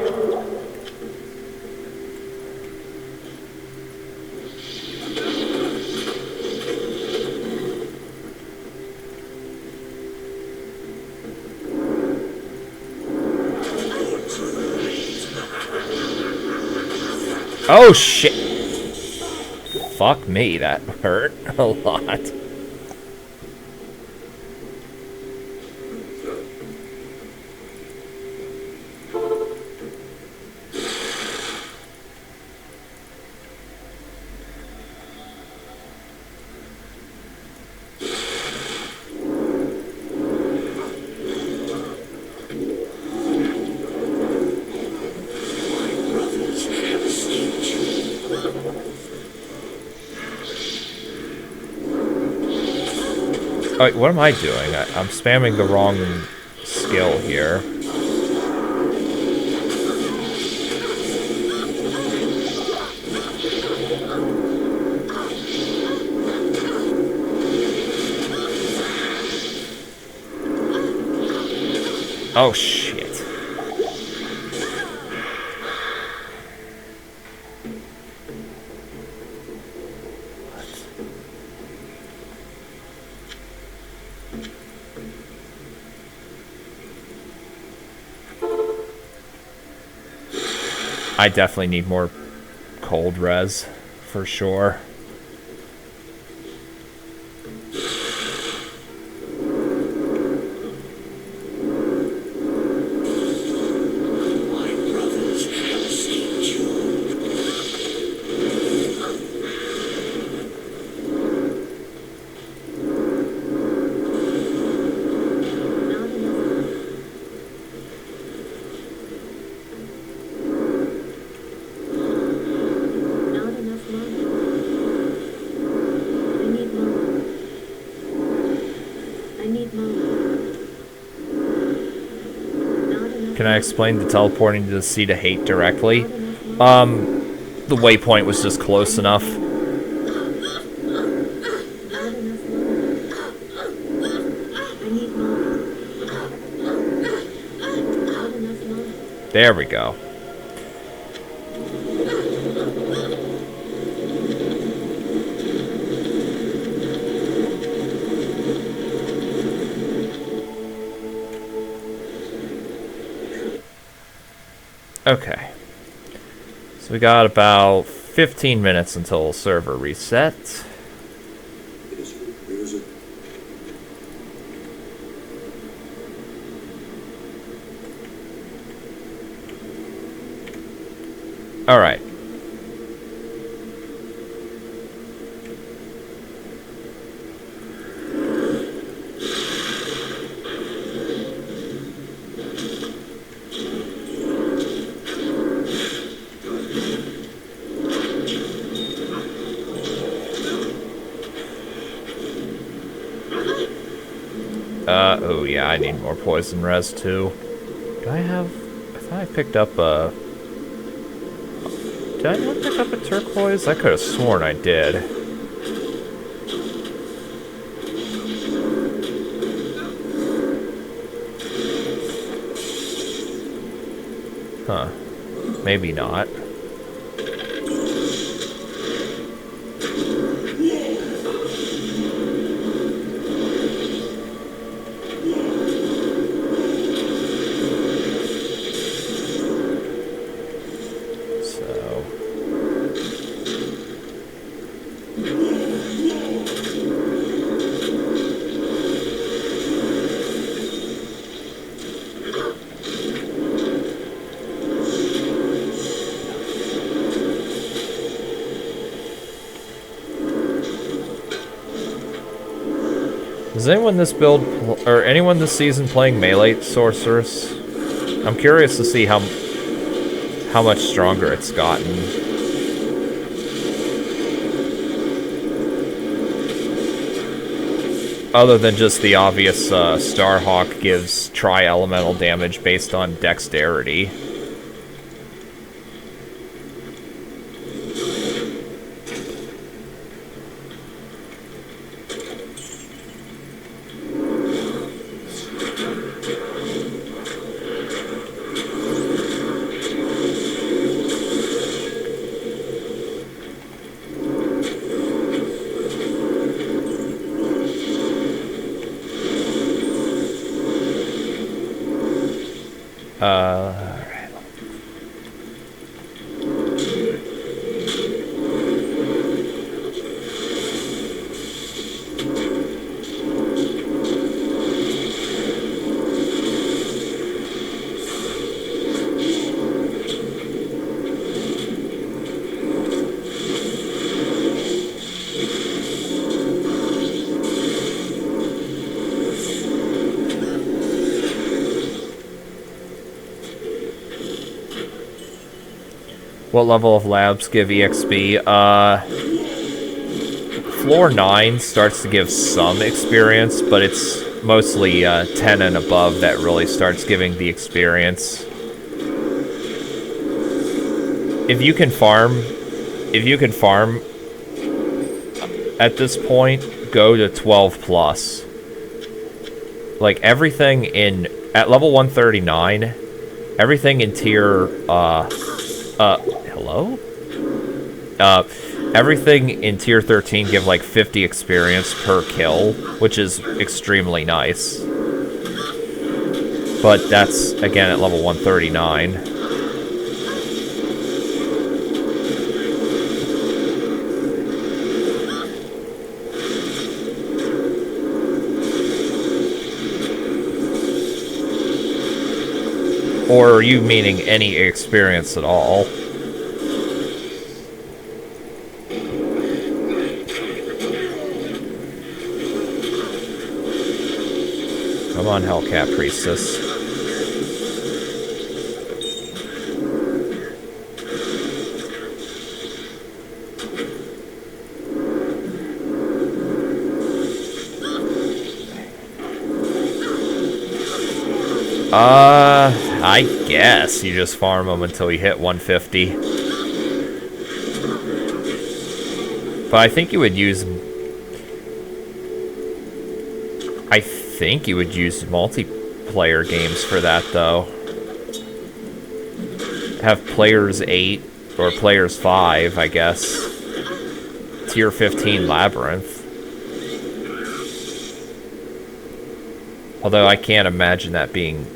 Oh shit! Fuck me, that hurt a lot. Oh, wait, what am I doing? I'm spamming the wrong skill here. Oh, shit. I definitely need more cold res, for sure. Can I explain the teleporting to the Sea to Hate directly? The waypoint was just close enough. Not enough money. I need money. Not enough money. There we go. Okay. So we got about 15 minutes until server reset. Alright. Oh yeah, I need more poison res too. Do I have... I thought I picked up a... Did I not pick up a turquoise? I could have sworn I did. Huh. Maybe not. Is anyone this build, or anyone this season playing melee sorceress? I'm curious to see how much stronger it's gotten. Other than just the obvious Starhawk gives tri-elemental damage based on dexterity. Alright. What level of labs give EXP? Floor 9 starts to give some experience, but it's mostly 10 and above that really starts giving the experience. If you can farm at this point, go to 12 plus. Like everything at level 139, everything in tier hello? Everything in tier 13 give like 50 experience per kill, which is extremely nice. But that's, again, at level 139. Or are you meaning any experience at all? Come on, Hellcat Priestess. I guess you just farm them until you hit 150. But I think you would use... I think you would use multiplayer games for that, though. Have players 8 or players 5, I guess. Tier 15 Labyrinth. Although I can't imagine that being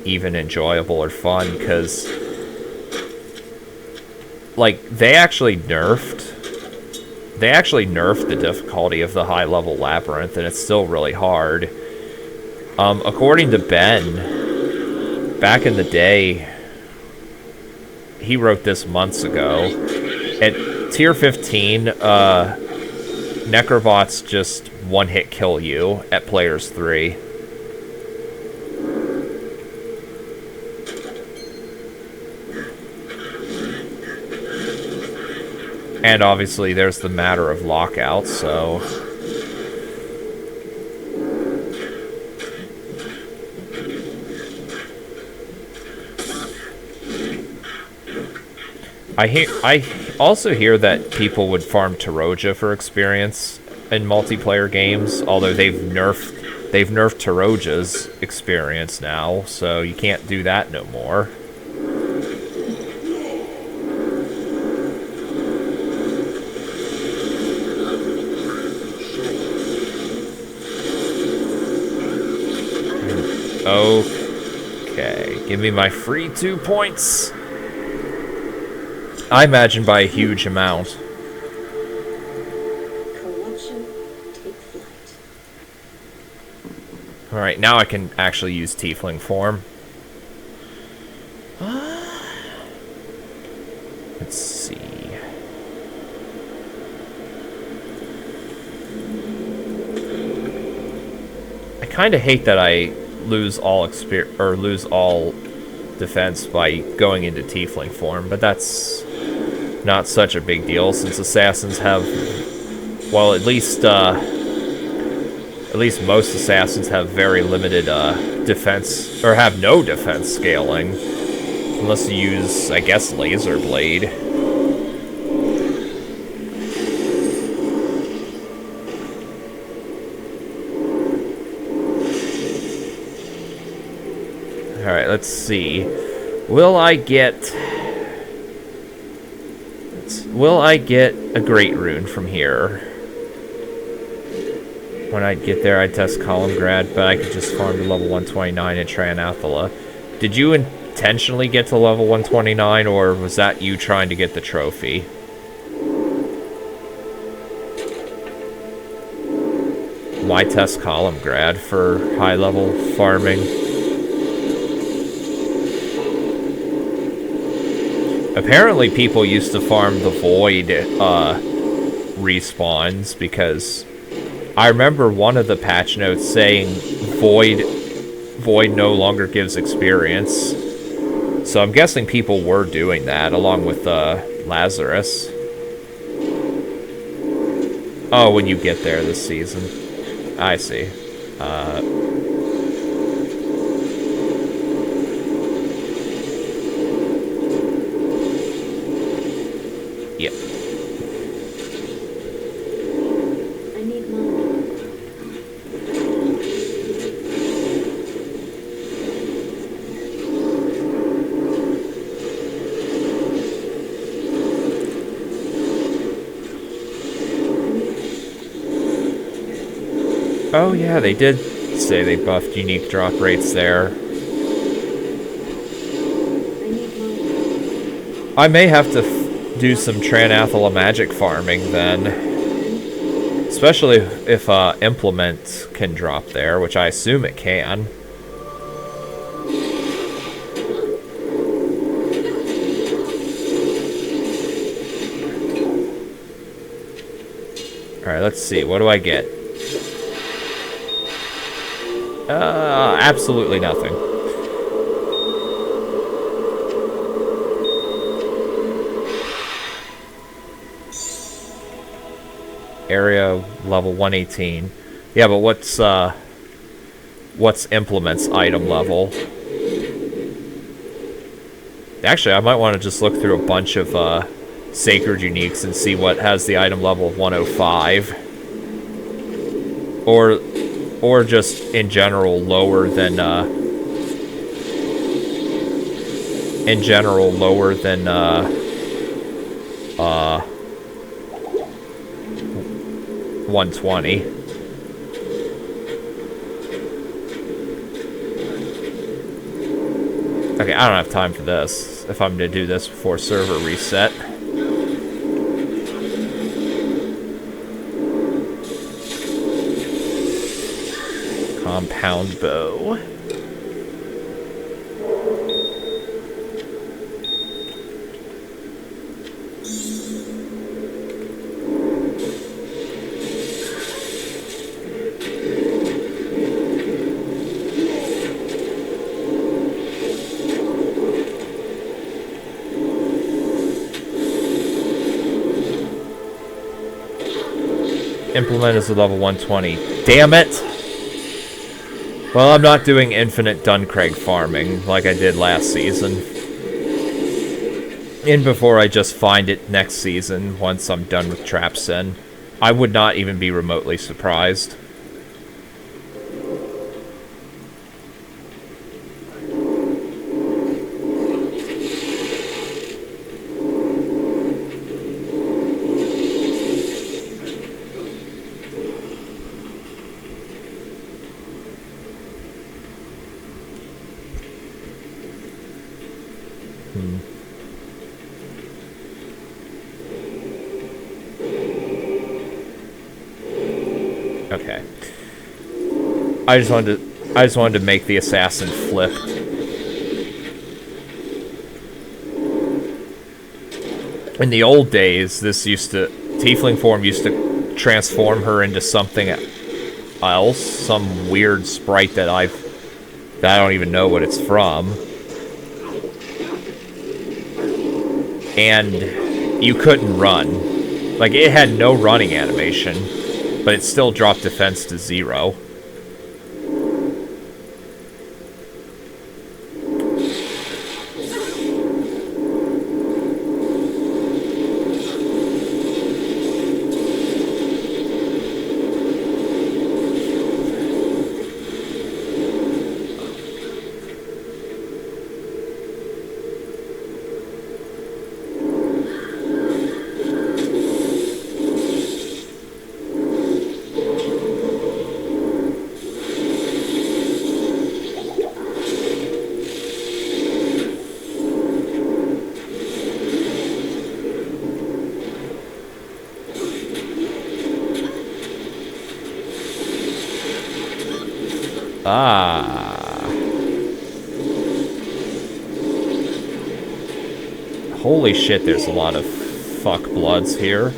even enjoyable or fun, because... like, they actually nerfed the difficulty of the high-level Labyrinth, and it's still really hard. According to Ben, back in the day, he wrote this months ago, at Tier 15, Necrobots just one-hit kill you at players 3. And obviously there's the matter of lockout, so... I also hear that people would farm Taroja for experience in multiplayer games, although they've nerfed Taroja's experience now, so you can't do that no more. Okay, give me my free 2 points. I imagine by a huge amount. Collection, take flight. Alright, now I can actually use Tiefling form. Let's see. I kind of hate that I lose all defense by going into Tiefling form, but that's not such a big deal since assassins have, well, at least most assassins have very limited defense, or have no defense scaling, unless you use, I guess, Laser Blade. Alright, let's see. Will I get a Great Rune from here? When I'd get there, I'd test Columngrad, but I could just farm to level 129 and Trianathela. Did you intentionally get to level 129, or was that you trying to get the trophy? Why test Columngrad for high-level farming? Apparently people used to farm the Void respawns, because I remember one of the patch notes saying Void no longer gives experience. So I'm guessing people were doing that along with Lazarus. Oh, when you get there this season. I see. Yep. I need money. Oh yeah, they did say they buffed unique drop rates there. I need money. I may have to do some Tranathela magic farming then. Especially if Implement can drop there, which I assume it can. Alright, let's see. What do I get? Absolutely nothing. Area level 118. Yeah, but what's Implement's item level? Actually, I might want to just look through a bunch of Sacred Uniques and see what has the item level of 105. Or just in general lower than 120. Okay, I don't have time for this if I'm going to do this before server reset. Compound bow. Implement is a level 120. Damn it! Well, I'm not doing infinite Duncraig farming like I did last season. And before I just find it next season, once I'm done with Trapsin. I would not even be remotely surprised. Okay. I just wanted to make the assassin flip. In the old days, Tiefling form used to transform her into something else, some weird sprite that I don't even know what it's from. And you couldn't run. Like, it had no running animation, but it still dropped defense to 0. Ah. Holy shit, there's a lot of fuck bloods here.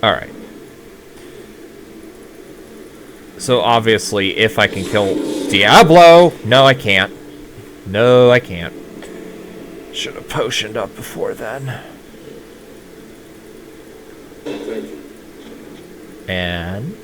Alright. So obviously, if I can kill Diablo... No, I can't. No, I can't. Should have potioned up before then. Thank you. And...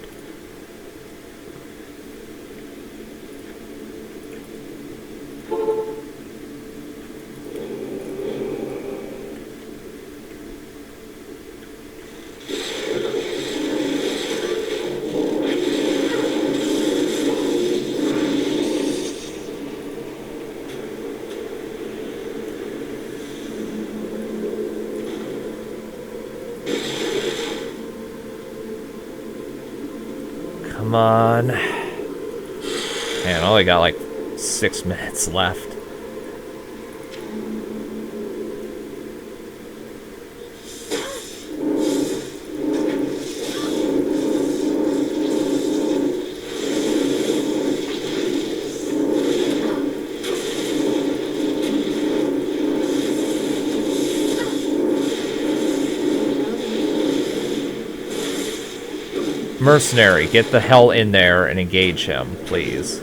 Come on. Man, I only got like 6 minutes left. Mercenary, get the hell in there and engage him, please.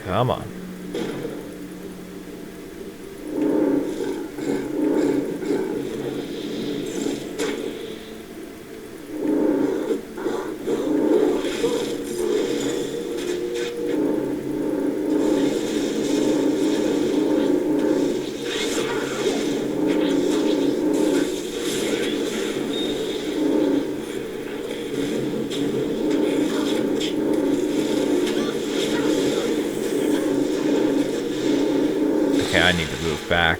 Come on. Okay, I need to move back.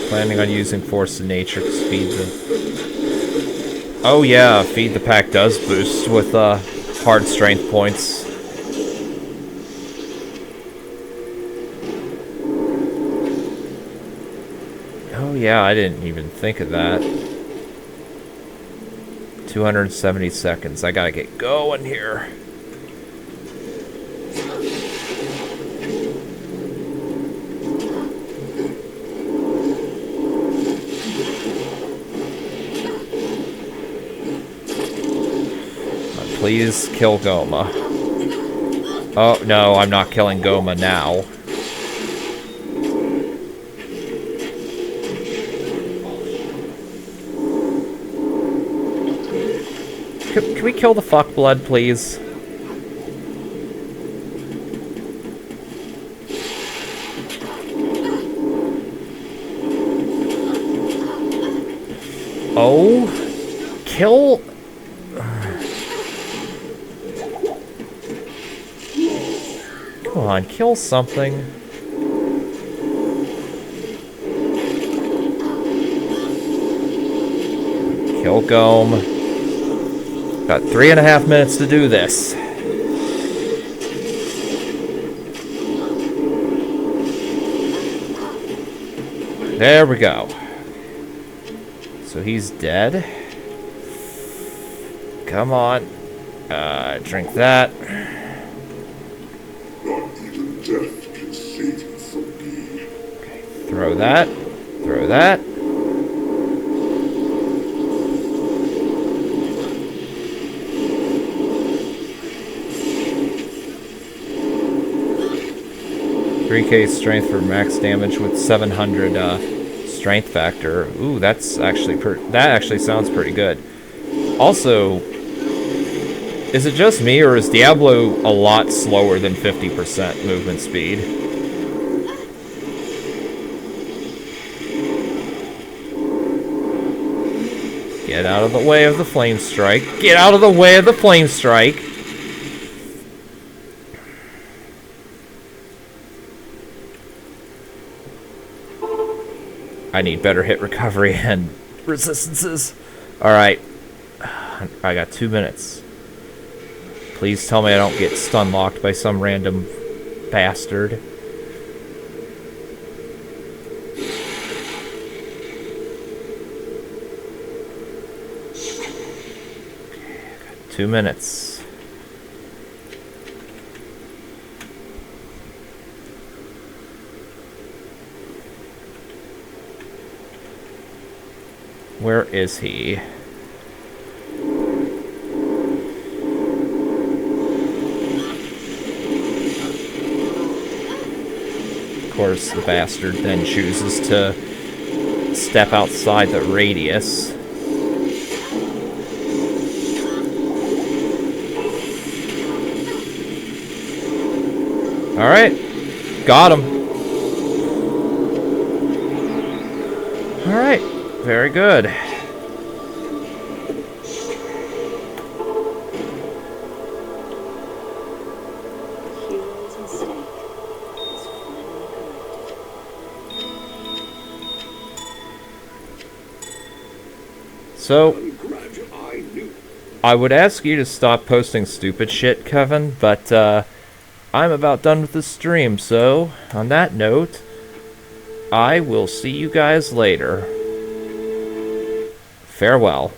Planning on using Force of Nature to speed the... Oh yeah, Feed the Pack does boost with hard strength points. Oh yeah, I didn't even think of that. 270 seconds. I gotta get going here. Please kill Goma. Oh, no, I'm not killing Goma now. Can we kill the fuckblood, please? Oh, kill... Come on, kill something. Kill Gome. Got 3.5 minutes to do this. There we go. So he's dead. Come on. Drink that. Death can save you from me. Okay, throw that. Throw that. $3K strength for max damage with 700 strength factor. Ooh, that's actually that actually sounds pretty good. Also, is it just me, or is Diablo a lot slower than 50% movement speed? Get out of the way of the flame strike. Get out of the way of the flame strike. I need better hit recovery and resistances. Alright. I got 2 minutes. Please tell me I don't get stun locked by some random bastard. Okay, I got 2 minutes. Where is he? Of course, the bastard then chooses to step outside the radius. Alright, got him. Alright, very good. Hero's mistake is finally corrected. So, I knew. I would ask you to stop posting stupid shit, Kevin, but I'm about done with the stream, so on that note, I will see you guys later. Farewell.